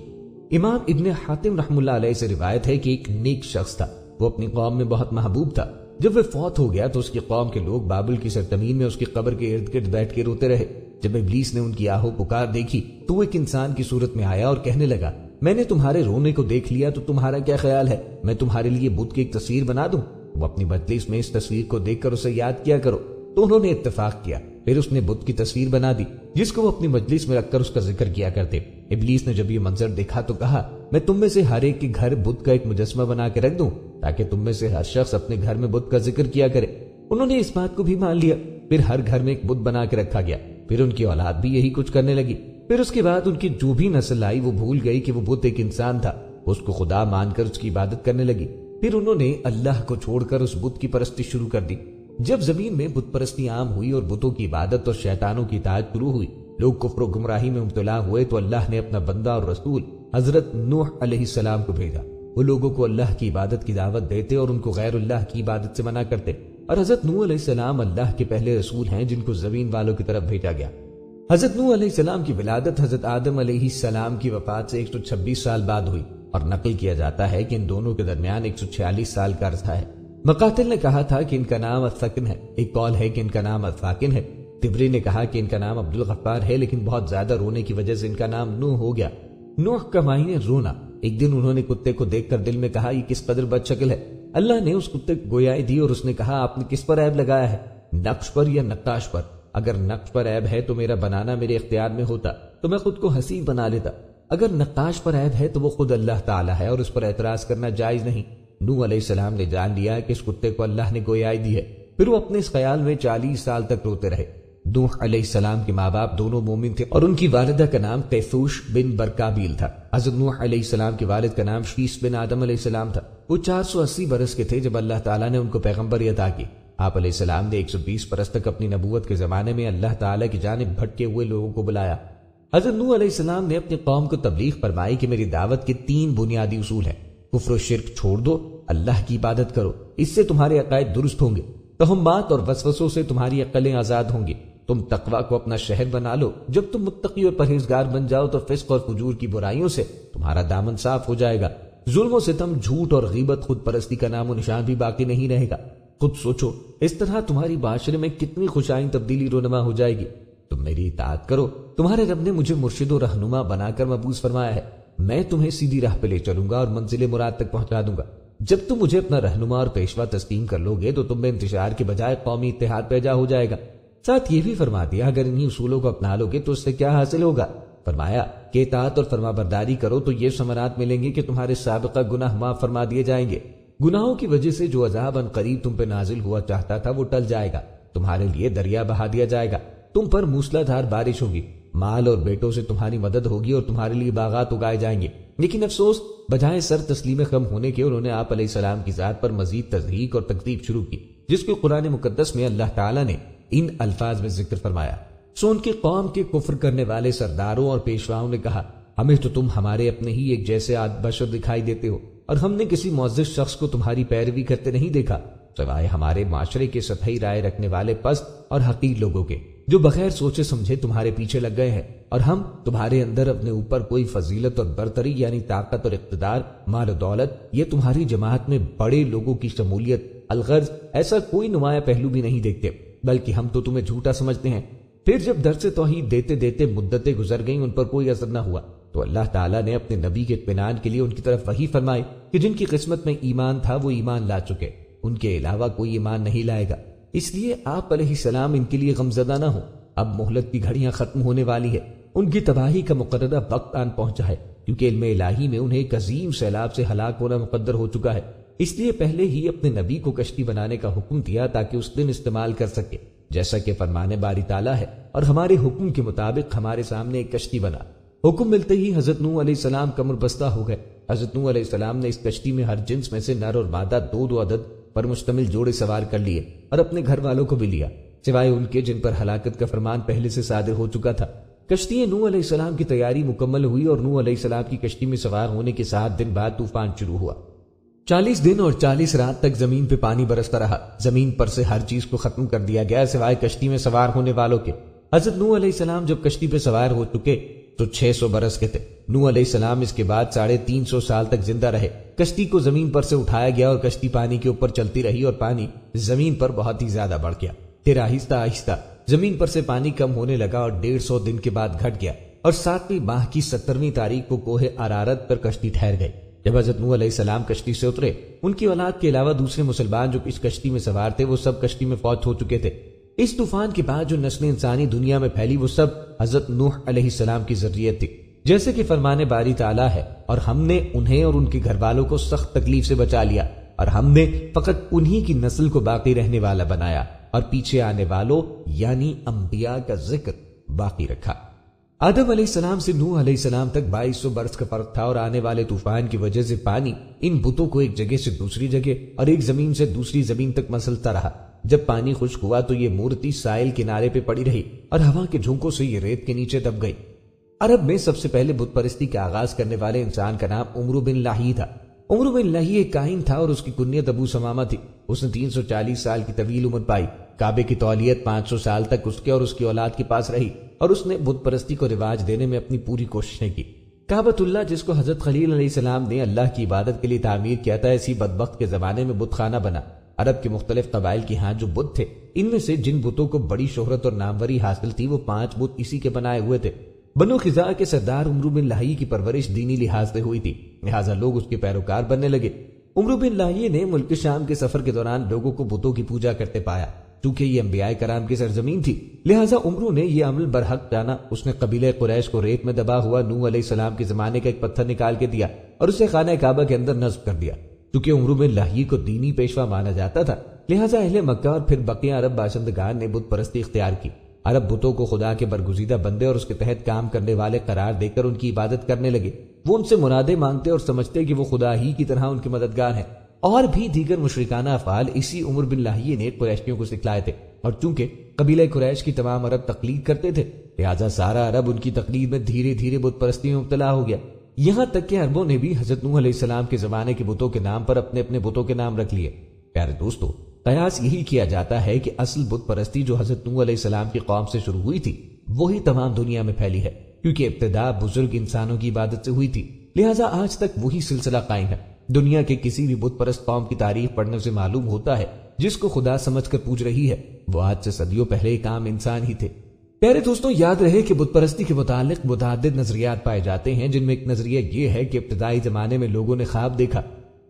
امام ابن حاتم رحم اللہ علیہ سے روایت ہے کہ ایک نیک شخص تھا، وہ اپنی قوم میں بہت محبوب تھا۔ جب وہ فوت ہو گیا تو اس کی قوم کے لوگ بابل کی سرزمین میں اس کی قبر کے ارد گرد بیٹھ کے روتے رہے۔ جب ابلیس نے ان کی آہو پکار دیکھی تو وہ ایک انسان کی صورت میں آیا اور کہنے لگا میں نے تمہارے رونے کو دیکھ لیا تو تمہارا کیا خیال ہے میں تمہارے لیے بت کی ایک تصویر بنا دوں؟ وہ اپنی مجلس میں اس تصویر کو دیکھ کر اسے یاد کیا کرو۔ تو انہوں نے اتفاق کیا، پھر اس نے بت کی تصویر بنا دی جس کو وہ اپنی مجلس میں رکھ کر اس کا ذکر کیا کرتے۔ ابلیس نے جب یہ منظر دیکھا تو کہا میں تم میں سے ہر ایک کے گھر بت کا ایک مجسمہ بنا کے رکھ دوں تاکہ تم میں سے ہر شخص اپنے گھر میں بت کا ذکر کیا کرے۔ انہوں نے اس بات کو بھی مان لیا۔ پھر ہر گھر میں ایک بت بنا کے رکھا گیا۔ پھر ان کی اولاد بھی یہی کچھ کرنے لگی۔ پھر اس کے بعد ان کی جو بھی نسل آئی وہ بھول گئی کہ وہ بت ایک انسان تھا، اس کو خدا مان کر اس کی عبادت کرنے لگی۔ پھر انہوں نے اللہ کو چھوڑ کر اس بت کی پرستی شروع کر دی۔ جب زمین میں بت پرستی عام ہوئی اور بتوں کی عبادت اور شیطانوں کی اطاعت شروع ہوئی، لوگ کفر و گمراہی میں مبتلا ہوئے، تو اللہ نے اپنا بندہ اور رسول حضرت نوح علیہ السلام کو بھیجا۔ وہ لوگوں کو اللہ کی عبادت کی دعوت دیتے اور ان کو غیر اللہ کی عبادت سے منع کرتے، اور حضرت نوح علیہ السلام اللہ کے پہلے رسول ہیں جن کو زمین والوں کی طرف بھیجا گیا۔ حضرت نوح علیہ السلام کی ولادت حضرت آدم علیہ السلام کی وفات سے 126 سال بعد ہوئی، اور نقل کیا جاتا ہے کہ ان دونوں کے درمیان 146 سال کا عرصہ ہے۔ مقاتل نے کہا تھا کہ ان کا نام الثقن ہے، ایک قول ہے کہ ان کا نام الثاقن ہے۔ تبری نے کہا کہ ان کا نام عبد الغفار ہے، لیکن بہت زیادہ رونے کی وجہ سے ان کا نام نوح ہو گیا۔ نوح کا معنی رونا۔ ایک دن انہوں نے کتے کو دیکھ کر دل میں کہا یہ کس قدر بد شکل ہے۔ اللہ نے اس کتے کو گویائی دی اور اس نے کہا آپ نے کس پر عیب لگایا ہے، نقش پر یا نقاش پر؟ اگر نقش پر عیب ہے تو میرا بنانا میرے اختیار میں ہوتا تو میں خود کو حسین بنا لیتا، اگر نقاش پر عیب ہے تو وہ خود اللہ تعالیٰ ہے اور اس پر اعتراض کرنا جائز نہیں۔ نوح علیہ السلام نے جان لیا کہ اس کتے کو اللہ نے گویائی دی ہے۔ پھر وہ اپنے اس خیال میں 40 سال تک روتے رہے۔ نوح علیہ السلام کے ماں باپ دونوں مومن تھے اور ان کی والدہ کا نام قیسوش بن برکابیل تھا۔ حضرت نوح علیہ السلام کے والد کا نام شیس بن آدم علیہ السلام تھا۔ وہ 480 برس کے تھے جب اللہ تعالیٰ نے ان کو پیغمبری عطا کی۔ آپ علیہ السلام نے 120 برس تک اپنی نبوت کے زمانے میں اللہ تعالیٰ کی جانب بھٹکے ہوئے لوگوں کو بلایا۔ حضرت نوح علیہ السلام نے اپنی قوم کو تبلیغ فرمائی کہ میری دعوت کے 3 بنیادی اصول ہیں۔ کفر و شرک چھوڑ دو، اللہ کی عبادت کرو، اس سے تمہارے عقائد درست ہوں گے، توہمات اور وسوسوں سے تمہاری عقلیں آزاد ہوں گی، تم تقوی کو اپنا شہر بنا لو، جب تم متقی و پرہیزگار بن جاؤ تو فسق اور فجور کی برائیوں سے تمہارا دامن صاف ہو جائے گا، ظلم و ستم، جھوٹ اور غیبت، خود پرستی کا نام و نشان بھی باقی نہیں رہے گا۔ خود سوچو اس طرح تمہاری معاشرے میں کتنی خوشائن تبدیلی رونما ہو جائے گی۔ تم میری اطاعت کرو، تمہارے رب نے مجھے مرشد و رہنما بنا کر مبعوث فرمایا ہے، میں تمہیں سیدھی راہ پہ لے چلوں گا اور منزل مراد تک پہنچا دوں گا۔ جب تم مجھے اپنا رہنما اور پیشوا تسلیم کر لو گے تو تم میں انتشار کے بجائے قومی اتحاد پیدا ہو جائے گا۔ ساتھ یہ بھی فرما دیا اگر انہی اصولوں کو اپنا لو گے تو اس سے کیا حاصل ہوگا؟ فرمایا کہ اطاعت اور فرما برداری کرو تو یہ ثمرات ملیں گے کہ تمہارے سابقہ گناہ معاف فرما دیے جائیں گے، گناہوں کی وجہ سے جو عذاب ان قریب تم پہ نازل ہوا چاہتا تھا وہ ٹل جائے گا، تمہارے لیے دریا بہا دیا جائے گا، تم پر موسلا دھار بارش ہوگی، مال اور بیٹوں سے تمہاری مدد ہوگی اور تمہارے لیے باغات اگائے جائیں گے۔ لیکن افسوس، بجائے سر تسلیم خم ہونے کے انہوں نے آپ علیہ السلام کی ذات پر مزید تضحیق اور تکذیب شروع کی، جس کو قرآن مقدس میں اللہ تعالیٰ نے ان الفاظ میں ذکر فرمایا۔ سو ان کی قوم کے کفر کرنے والے سرداروں اور پیشواؤں نے کہا ہمیں تو تم ہمارے اپنے ہی ایک جیسے بشر دکھائی دیتے ہو اور ہم نے کسی معزز شخص کو تمہاری پیروی کرتے نہیں دیکھا سوائے ہمارے معاشرے کے سطحی رائے رکھنے والے پست اور حقیر لوگوں کے، جو بغیر سوچے سمجھے تمہارے پیچھے لگ گئے ہیں، اور ہم تمہارے اندر اپنے اوپر کوئی فضیلت اور برتری یعنی طاقت اور اقتدار، مال و دولت، یہ تمہاری جماعت میں بڑے لوگوں کی شمولیت، الغرض ایسا کوئی نمایاں پہلو بھی نہیں دیکھتے، بلکہ ہم تو تمہیں جھوٹا سمجھتے ہیں۔ پھر جب درس توحید دیتے دیتے مدتیں گزر گئیں، ان پر کوئی اثر نہ ہوا، تو اللہ تعالیٰ نے اپنے نبی کے اطمینان کے لیے ان کی طرف وحی فرمائی کہ جن کی قسمت میں ایمان تھا وہ ایمان لا چکے، ان کے علاوہ کوئی ایمان نہیں لائے گا، اس لیے آپ علیہ السلام ان کے لیے غمزدہ نہ ہو، اب مہلت کی گھڑیاں ختم ہونے والی ہے، ان کی تباہی کا مقررہ وقت آن پہنچا ہے، کیونکہ علم الہی میں انہیں ایک عظیم سیلاب سے ہلاک ہونا مقدر ہو چکا ہے، اس لیے پہلے ہی اپنے نبی کو کشتی بنانے کا حکم دیا تاکہ اس دن استعمال کر سکے، جیسا کہ فرمان باری تعالیٰ ہے، اور ہمارے حکم کے مطابق ہمارے سامنے ایک کشتی بنا۔ حکم ملتے ہی حضرت نوح علیہ السلام کمر بستہ ہو گئے۔ حضرت نوح علیہ السلام نے اس کشتی میں ہر جنس میں سے نر اور مادہ 2 عدد پر مشتمل جوڑے سوار کر لیے اور اپنے گھر والوں کو بھی لیا، سوائے ان کے جن پر ہلاکت کا فرمان پہلے سے صادر ہو چکا تھا۔ کشتی نوح علیہ السلام کی تیاری مکمل ہوئی اور نوح علیہ السلام کی کشتی میں سوار ہونے کے 7 دن بعد طوفان شروع ہوا۔ 40 دن اور 40 رات تک زمین پہ پانی برستا رہا، زمین پر سے ہر چیز کو ختم کر دیا گیا سوائے کشتی میں سوار ہونے والوں کے۔ حضرت نوح علیہ السلام جب کشتی پہ سوار ہو چکے تو 600 برس کے تھے۔ نوح علیہ السلام اس کے بعد 350 سال تک زندہ رہے۔ کشتی کو زمین پر سے اٹھایا گیا اور کشتی پانی کے اوپر چلتی رہی اور پانی زمین پر بہت ہی زیادہ بڑھ گیا۔ پھر آہستہ آہستہ زمین پر سے پانی کم ہونے لگا اور 150 دن کے بعد گھٹ گیا اور 7ویں ماہ کی 17ویں تاریخ کو کوہ ارارت پر کشتی ٹھہر گئی۔ جب حضرت نوح علیہ السلام کشتی سے اترے، ان کی اولاد کے علاوہ دوسرے مسلمان جو اس کشتی میں سوار تھے وہ سب کشتی میں فوت ہو چکے تھے۔ اس طوفان کے بعد جو نسل انسانی دنیا میں پھیلی وہ سب حضرت نوح علیہ السلام کی ذریت تھی۔ جیسے کہ فرمان باری تعالیٰ ہے، اور ہم نے انہیں اور ان کے گھر والوں کو سخت تکلیف سے بچا لیا، اور ہم نے فقط انہی کی نسل کو باقی رہنے والا بنایا اور پیچھے آنے والوں یعنی انبیاء کا ذکر باقی رکھا۔ آدم علیہ السلام سے نوح علیہ السلام تک 2200 برس کا فرق تھا، اور آنے والے طوفان کی وجہ سے پانی ان بتوں کو ایک جگہ سے دوسری جگہ اور ایک زمین سے دوسری زمین تک مسلتا رہا۔ جب پانی خشک ہوا تو یہ مورتی ساحل کنارے پہ پڑی رہی اور ہوا کے جھونکوں سے یہ ریت کے نیچے دب گئی۔ عرب میں سب سے پہلے بت پرستی کا آغاز کرنے والے انسان کا نام عمرو بن لاہی تھا۔ عمرو بن لاہی ایک کاہن تھا اور اس کی کنیت ابو سمامہ تھی۔ اس نے 340 سال کی طویل عمر پائی۔ کعبے کی تولیت 500 سال تک اس کے اور اس کی اولاد کے پاس رہی، اور اس نے بت پرستی کو رواج دینے میں اپنی پوری کوششیں کی۔ کعبۃ اللہ، جس کو حضرت خلیل علیہ السلام نے اللہ کی عبادت کے لیے تعمیر کیا تھا، اسی بدبخت کے زمانے میں بت خانہ بنا۔ عرب کے مختلف قبائل کی ہاں جو بت تھے، ان میں سے جن بتوں کو بڑی شہرت اور ناموری حاصل تھی، وہ 5 بت اسی کے بنائے ہوئے تھے۔ بنو خزاعہ کے سردار عمرو بن لاہی کی پرورش دینی لحاظ سے ہوئی تھی، لہٰذا لوگ اس کے پیروکار بننے لگے۔ عمرو بن لاہی نے ملک شام کے سفر کے دوران لوگوں کو بتوں کی پوجا کرتے پایا۔ چونکہ یہ انبیاء کرام کی سرزمین تھی، لہٰذا عمرو نے یہ عمل برحق جانا۔ اس نے قبیلہ قریش کو ریت میں دبا ہوا نوح علیہ السلام کے زمانے کا ایک پتھر نکال کے دیا اور اسے خانہ کعبہ کے اندر نصب کر دیا۔ چونکہ عمرو بن لاہی کو دینی پیشوا مانا جاتا تھا، لہٰذا اہل مکہ اور پھر بقیہ عرب باشندگان نے بت پرستی اختیار کی۔ عرب بتوں کو خدا کے برگزیدہ بندے اور اس کے تحت کام کرنے والے قرار دے کر ان کی عبادت کرنے لگے۔ وہ ان سے مرادیں مانگتے اور سمجھتے کہ وہ خدا ہی کی طرح ان کے مددگار ہیں۔ اور بھی دیگر مشرکانہ افعال اسی عمر بن لاہی نے قریشیوں کو سکھلائے تھے، اور چونکہ قبیلہ قریش کی تمام عرب تقلید کرتے تھے، لہٰذا سارا عرب ان کی تقلید میں دھیرے دھیرے بت پرستی میں مبتلا ہو گیا۔ یہاں تک کہ عربوں نے بھی حضرت نوح علیہ السلام کے زمانے کے بتوں کے نام پر اپنے اپنے بتوں کے نام رکھ لیے۔ پیارے دوستو، قیاس یہی کیا جاتا ہے کہ اصل بت پرستی جو حضرت نوح علیہ السلام کی قوم سے شروع ہوئی تھی، وہی تمام دنیا میں پھیلی ہے، کیونکہ ابتدا بزرگ انسانوں کی عبادت سے ہوئی تھی، لہٰذا آج تک وہی سلسلہ قائم ہے۔ دنیا کے کسی بھی بت پرست قوم کی تاریخ پڑھنے سے معلوم ہوتا ہے جس کو خدا سمجھ کر پوج رہی ہے، وہ آج سے صدیوں پہلے ایک عام انسان ہی تھے۔ پیارے دوستوں، یاد رہے کہ بت پرستی کے متعلق متعدد نظریات پائے جاتے ہیں، جن میں ایک نظریہ یہ ہے کہ ابتدائی زمانے میں لوگوں نے خواب دیکھا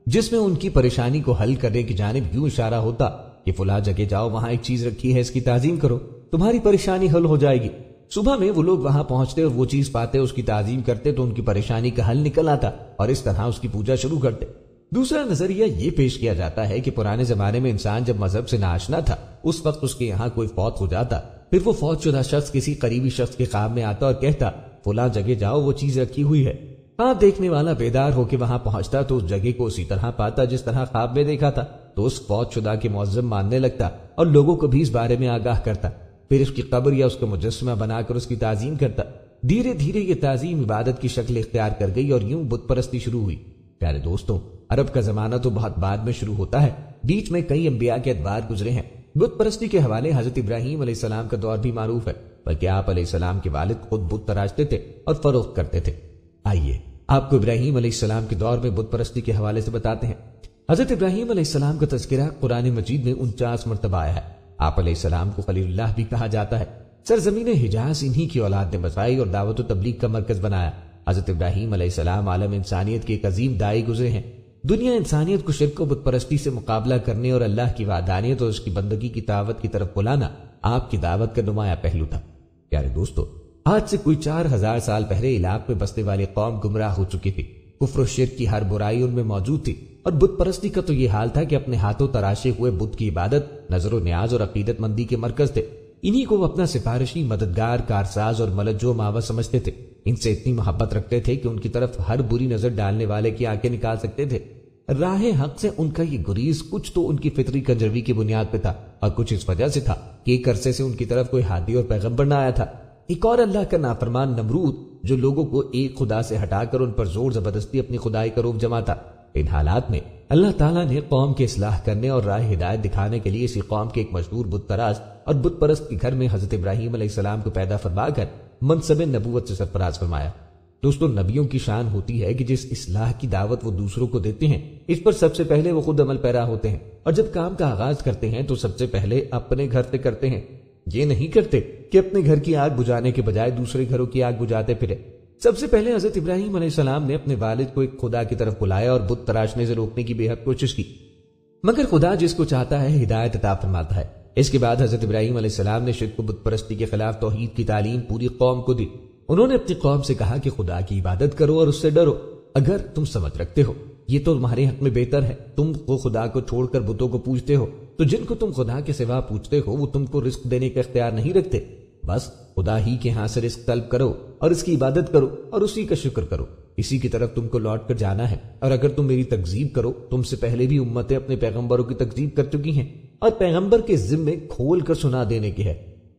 جس میں ان کی پریشانی کو حل کرنے کی جانب یوں اشارہ ہوتا کہ فلاں جگہ جاؤ، وہاں ایک چیز رکھی ہے، اس کی تعظیم کرو، تمہاری پریشانی حل ہو جائے گی۔ صبح میں وہ لوگ وہاں پہنچتے اور وہ چیز پاتے، اس کی تعظیم کرتے تو ان کی پریشانی کا حل نکل آتا اور اس طرح اس کی پوجا شروع کرتے۔ دوسرا نظریہ یہ پیش کیا جاتا ہے کہ پرانے زمانے میں انسان جب مذہب سے ناآشنا تھا، اس وقت اس کے یہاں کوئی فوت ہو جاتا، پھر وہ فوت شدہ شخص کسی قریبی شخص کے خواب میں آتا اور کہتا فلاں جگہ جاؤ، وہ چیز رکھی ہوئی ہے۔ خواب دیکھنے والا بیدار ہو کے وہاں پہنچتا تو اس جگہ کو اسی طرح پاتا جس طرح خواب میں دیکھا تھا، تو اس فوت شدہ کے معظم ماننے لگتا اور لوگوں کو بھی اس بارے میں آگاہ کرتا، پھر اس کی قبر یا اس کا مجسمہ بنا کر اس کی تعظیم کرتا۔ دھیرے دھیرے یہ تعظیم عبادت کی شکل اختیار کر گئی اور یوں بت پرستی شروع ہوئی۔ پیارے دوستوں، عرب کا زمانہ تو بہت بعد میں شروع ہوتا ہے، بیچ میں کئی انبیاء کے ادوار گزرے ہیں۔ بت پرستی کے حوالے حضرت ابراہیم علیہ السلام کا دور بھی معروف ہے، بلکہ آپ علیہ السلام کے والد خود بت تراشتے تھے اور فروخت کرتے تھے۔ آئیے آپ کو ابراہیم علیہ السلام کے دور میں بت پرستی کے حوالے سے بتاتے ہیں۔ حضرت ابراہیم علیہ السلام کا تذکرہ قرآن مجید میں 49 مرتبہ آیا ہے۔ آپ علیہ السلام کو خلیل اللہ بھی کہا جاتا ہے۔ سرزمین حجاز انہی کی اولاد نے بسائی اور دعوت و تبلیغ کا مرکز بنایا۔ حضرت ابراہیم علیہ السلام عالم انسانیت کے ایک عظیم داعی گزرے ہیں۔ دنیا انسانیت کو شرک و بت پرستی سے مقابلہ کرنے اور اللہ کی وحدانیت اور اس کی بندگی کی دعوت کی طرف بلانا آپ کی دعوت کا نمایاں پہلو تھا۔ پیارے دوستو، آج سے کوئی 4000 سال پہلے علاق میں بسنے والی قوم گمراہ ہو چکی تھی۔ کفر و شرک کی ہر برائی ان میں موجود تھی، اور بت پرستی کا تو یہ حال تھا کہ اپنے ہاتھوں تراشے ہوئے بت کی عبادت نظر و نیاز اور عقیدت مندی کے مرکز تھے۔ انہی کو وہ اپنا سفارشی، مددگار، کارساز اور ملجو ماوا سمجھتے تھے۔ ان سے اتنی محبت رکھتے تھے کہ ان کی طرف ہر بری نظر ڈالنے والے کی آنکھیں نکال سکتے تھے۔ راہ حق سے ان کا یہ گریز کچھ تو ان کی فطری کنجروی کی بنیاد پہ تھا، اور کچھ اس وجہ سے تھا کہ ایک عرصے سے ان کی طرف کوئی ہادی اور پیغمبر نہ آیا تھا۔ ایک اور اللہ کا نافرمان نمرود، جو لوگوں کو ایک خدا سے ہٹا کر ان پر زور زبردستی اپنی خدائی کا روپ جماتا۔ ان حالات میں اللہ تعالیٰ نے قوم کے اصلاح کرنے اور راہ ہدایت دکھانے کے لیے اسی قوم کے ایک مشہور بت پرست اور بت پرست کے گھر میں حضرت ابراہیم علیہ السلام کو پیدا فرما کر منصب نبوت سے سرفراز فرمایا۔ دوستو، نبیوں کی شان ہوتی ہے کہ جس اصلاح کی دعوت وہ دوسروں کو دیتے ہیں، اس پر سب سے پہلے وہ خود عمل پیرا ہوتے ہیں، اور جب کام کا آغاز کرتے ہیں تو سب سے پہلے اپنے گھر سے کرتے ہیں۔ یہ نہیں کرتے کہ اپنے گھر کی آگ بجھانے کے بجائے دوسرے گھروں کی آگ بجھاتے پھرے۔ سب سے پہلے حضرت ابراہیم علیہ السلام نے اپنے والد کو ایک خدا کی طرف بلایا اور بت تراشنے سے روکنے کی بے حد کوشش کی، مگر خدا جس کو چاہتا ہے ہدایت عطا فرماتا ہے۔ اس کے بعد حضرت ابراہیم علیہ السلام نے شرک و بت پرستی کے خلاف توحید کی تعلیم پوری قوم کو دی۔ انہوں نے اپنی قوم سے کہا کہ خدا کی عبادت کرو اور اس سے ڈرو اگر تم سمجھ رکھتے ہو، یہ تو تمہارے حق میں بہتر ہے۔ تم کو خدا کو چھوڑ کر بتوں کو پوجتے ہو، تو جن کو تم خدا کے سوا پوجتے ہو وہ تم کو رزق دینے کا اختیار نہیں رکھتے۔ بس خدا ہی کے ہاں سے رزق طلب کرو اور اس کی عبادت کرو اور اسی کا شکر کرو، اسی کی طرف تم کو لوٹ کر جانا ہے۔ اور اگر تم میری تکذیب کرو، تم سے پہلے بھی امتیں اپنے پیغمبروں کی تکذیب کر چکی ہیں اور پیغمبر کے ذمے کھول کر سنا دینے کی ہے۔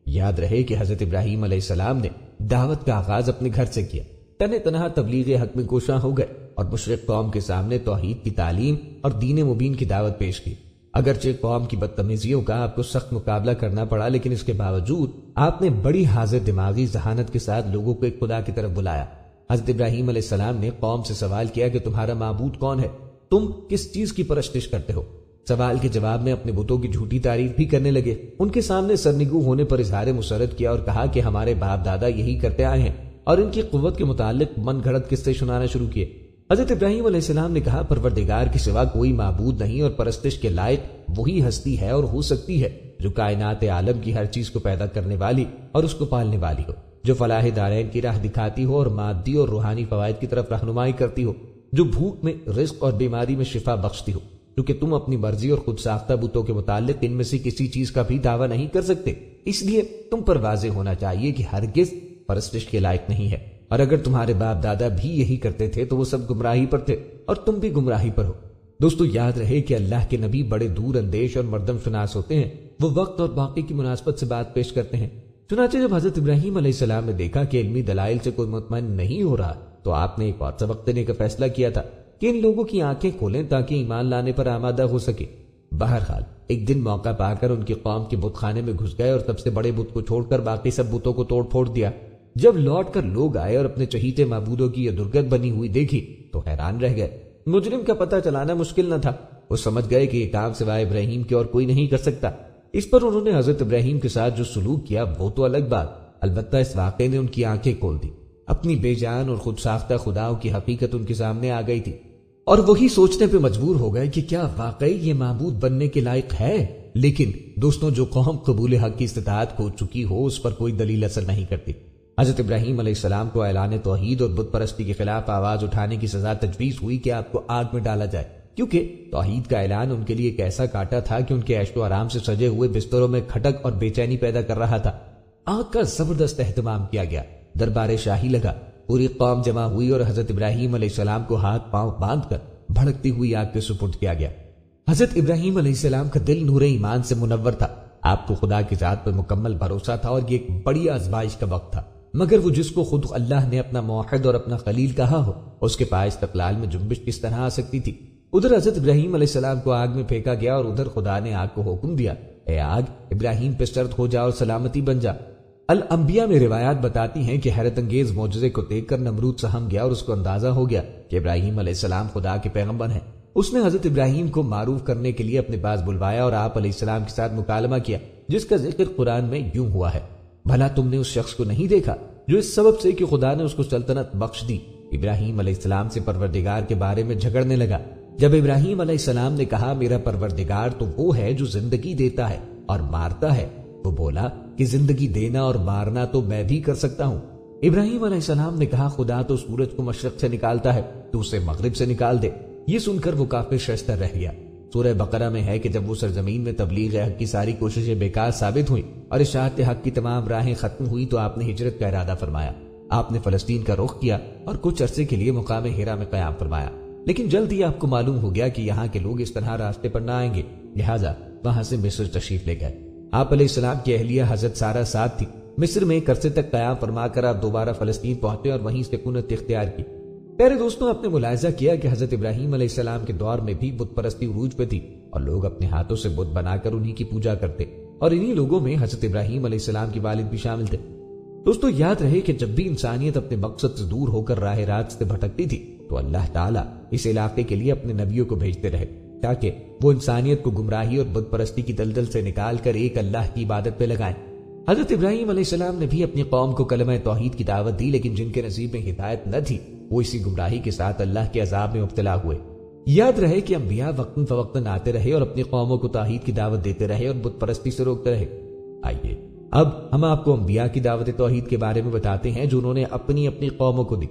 یاد رہے کہ حضرت ابراہیم علیہ السلام نے دعوت کا آغاز اپنے گھر سے کیا، تنہ تنہا تبلیغ حق میں کوشاں ہو گئے اور مشرک قوم کے سامنے توحید کی تعلیم اور دین مبین کی دعوت پیش کی۔ اگرچہ قوم کی بدتمیزیوں کا آپ کو سخت مقابلہ کرنا پڑا، لیکن اس کے باوجود آپ نے بڑی حاضر دماغی ذہانت کے ساتھ لوگوں کو ایک خدا کی طرف بلایا۔ حضرت ابراہیم علیہ السلام نے قوم سے سوال کیا کہ تمہارا معبود کون ہے؟ تم کس چیز کی پرستش کرتے ہو؟ سوال کے جواب میں اپنے بتوں کی جھوٹی تعریف بھی کرنے لگے۔ ان کے سامنے سرنگو ہونے پر اظہار مسرت کیا اور کہا کہ ہمارے باپ دادا یہی کرتے آئے ہیں، اور ان کی قوت کے متعلق من گھڑت قصے سنانا شروع کیے۔ حضرت ابراہیم علیہ السلام نے کہا پروردگار کے سوا کوئی معبود نہیں اور پرستش کے لائق وہی ہستی ہے اور ہو سکتی ہے جو کائنات عالم کی ہر چیز کو پیدا کرنے والی اور اس کو پالنے والی ہو، جو فلاح دارین کی راہ دکھاتی ہو اور مادی اور روحانی فوائد کی طرف رہنمائی کرتی ہو، جو بھوک میں رزق اور بیماری میں شفا بخشتی ہو، کیونکہ تم اپنی مرضی اور خود ساختہ بتوں کے متعلق ان میں سے کسی چیز کا بھی دعویٰ نہیں کر سکتے، اس لیے تم پر واضح ہونا چاہیے کہ ہرگز پرستش کے لائق نہیں ہے، اور اگر تمہارے باپ دادا بھی یہی کرتے تھے تو وہ سب گمراہی پر تھے اور تم بھی گمراہی پر ہو۔ دوستو یاد رہے کہ اللہ کے نبی بڑے دور اندیش اور مردم شناس ہوتے ہیں، وہ وقت اور واقعے کی مناسبت سے بات پیش کرتے ہیں۔ چنانچہ جب حضرت ابراہیم علیہ السلام نے دیکھا کہ علمی دلائل سے کوئی مطمئن نہیں ہو رہا تو آپ نے ایک اور سبق دینے کا فیصلہ کیا تھا کہ ان لوگوں کی آنکھیں کھولیں تاکہ ایمان لانے پر آمادہ ہو سکے۔ بہرحال ایک دن موقع پا کر ان کی قوم کے بت خانے میں گھس گئے اور سب سے بڑے بت کو چھوڑ کر باقی سب بتوں کو توڑ پھوڑ دیا۔ جب لوٹ کر لوگ آئے اور اپنے چہیتے معبودوں کی یہ درگت بنی ہوئی دیکھی تو حیران رہ گئے۔ مجرم کا پتہ چلانا مشکل نہ تھا، وہ سمجھ گئے کہ یہ کام سوائے ابراہیم کے اور کوئی نہیں کر سکتا۔ اس پر انہوں نے حضرت ابراہیم کے ساتھ جو سلوک کیا وہ تو الگ بات، البتہ اس واقعے نے ان کی آنکھیں کھول دی۔ اپنی بے جان اور خود ساختہ خداؤں کی حقیقت ان کے سامنے آ گئی تھی اور وہی سوچنے پہ مجبور ہو گئے کہ کیا واقعی یہ معبود بننے کے لائق ہے۔ لیکن دوستوں، جو قوم قبول حق کی استطاعت کھو چکی ہو اس پر کوئی دلیل اثر نہیں کرتی۔ حضرت ابراہیم علیہ السلام کو اعلان توحید اور بت پرستی کے خلاف آواز اٹھانے کی سزا تجویز ہوئی کہ آپ کو آگ میں ڈالا جائے، کیونکہ توحید کا اعلان ان کے لیے ایک ایسا کاٹا تھا کہ ان کے عیش و آرام سے سجے ہوئے بستروں میں کھٹک اور بے چینی پیدا کر رہا تھا۔ آگ کا زبردست اہتمام کیا گیا، دربار شاہی لگا، پوری قوم جمع ہوئی اور حضرت ابراہیم علیہ السلام کو ہاتھ پاؤں باندھ کر بھڑکتی ہوئی آگ کے سپرد کیا گیا۔ حضرت ابراہیم علیہ السلام کا دل نور ایمان سے منور تھا، آپ کو خدا کی ذات پر مکمل بھروسہ تھا اور یہ ایک بڑی آزمائش کا وقت تھا، مگر وہ جس کو خود اللہ نے اپنا موحد اور اپنا خلیل کہا ہو اس کے پاس استقلال میں جنبش کس طرح آ سکتی تھی۔ ادھر حضرت ابراہیم علیہ السلام کو آگ میں پھینکا گیا اور ادھر خدا نے آگ کو حکم دیا، اے آگ ابراہیم پہ سرد ہو جا اور سلامتی بن جا۔ الانبیاء میں روایات بتاتی ہیں کہ حیرت انگیز معجزے کو دیکھ کر نمرود سہم گیا اور اس کو اندازہ ہو گیا کہ ابراہیم علیہ السلام خدا کے پیغمبر ہیں۔ اس نے حضرت ابراہیم کو معروف کرنے کے لیے اپنے پاس بلوایا اور آپ علیہ السلام کے ساتھ مکالمہ کیا، جس کا ذکر قرآن میں یوں ہوا ہے، بھلا تم نے اس شخص کو نہیں دیکھا جو اس سبب سے کہ خدا نے اس کو سلطنت بخش دی ابراہیم علیہ السلام سے پروردگار کے بارے میں جھگڑنے لگا۔ جب ابراہیم علیہ السلام نے کہا میرا پروردگار تو وہ ہے جو زندگی دیتا ہے اور مارتا ہے، وہ بولا کہ زندگی دینا اور مارنا تو میں بھی کر سکتا ہوں۔ ابراہیم علیہ السلام نے کہا خدا تو سورج کو مشرق سے نکالتا ہے، تو اسے مغرب سے نکال دے۔ یہ سن کر وہ کافی شرستہ رہ گیا۔ سورہ بقرہ میں ہے کہ جب وہ سرزمین میں تبلیغ حق کی ساری کوششیں بیکار ثابت ہوئیں اور اشاعت حق کی تمام راہیں ختم ہوئی تو آپ نے ہجرت کا ارادہ فرمایا۔ آپ نے فلسطین کا رخ کیا اور کچھ عرصے کے لیے مقام ہیرا میں قیام فرمایا، لیکن جلد ہی آپ کو معلوم ہو گیا کہ یہاں کے لوگ اس طرح راستے پر نہ آئیں گے، لہٰذا وہاں سے مصر تشریف لے گئے۔ آپ علیہ السلام کی اہلیہ حضرت سارہ ساتھ تھی۔ مصر میں ایک عرصے تک قیام فرما کر آپ دوبارہ فلسطین پہنچے اور وہیں سکونت اختیار کی۔ پیارے دوستوں، آپ نے ملاحظہ کیا کہ حضرت ابراہیم علیہ السلام کے دور میں بھی بت پرستی عروج پہ تھی اور لوگ اپنے ہاتھوں سے بت بنا کر انہی کی پوجا کرتے، اور انہی لوگوں میں حضرت ابراہیم علیہ السلام کے والد بھی شامل تھے۔ دوستو یاد رہے کہ جب بھی انسانیت اپنے مقصد سے دور ہو کر راہ راست سے بھٹکتی تھی تو اللہ تعالیٰ اس علاقے کے لیے اپنے نبیوں کو بھیجتے رہے تاکہ وہ انسانیت کو گمراہی اور بت پرستی کی دلدل سے نکال کر ایک اللہ کی عبادت پہ لگائیں۔ حضرت ابراہیم علیہ السلام نے بھی اپنی قوم کو کلمہ توحید کی دعوت دی، لیکن جن کے نصیب میں ہدایت نہ تھی وہ اسی گمراہی کے ساتھ اللہ کے عذاب میں مبتلا ہوئے۔ یاد رہے کہ انبیاء وقتاً فوقتاً آتے رہے اور اپنی قوموں کو توحید کی دعوت دیتے رہے اور بت پرستی سے روکتے رہے۔ آئیے اب ہم آپ کو انبیاء کی دعوت توحید کے بارے میں بتاتے ہیں جو انہوں نے اپنی اپنی قوموں کو دی۔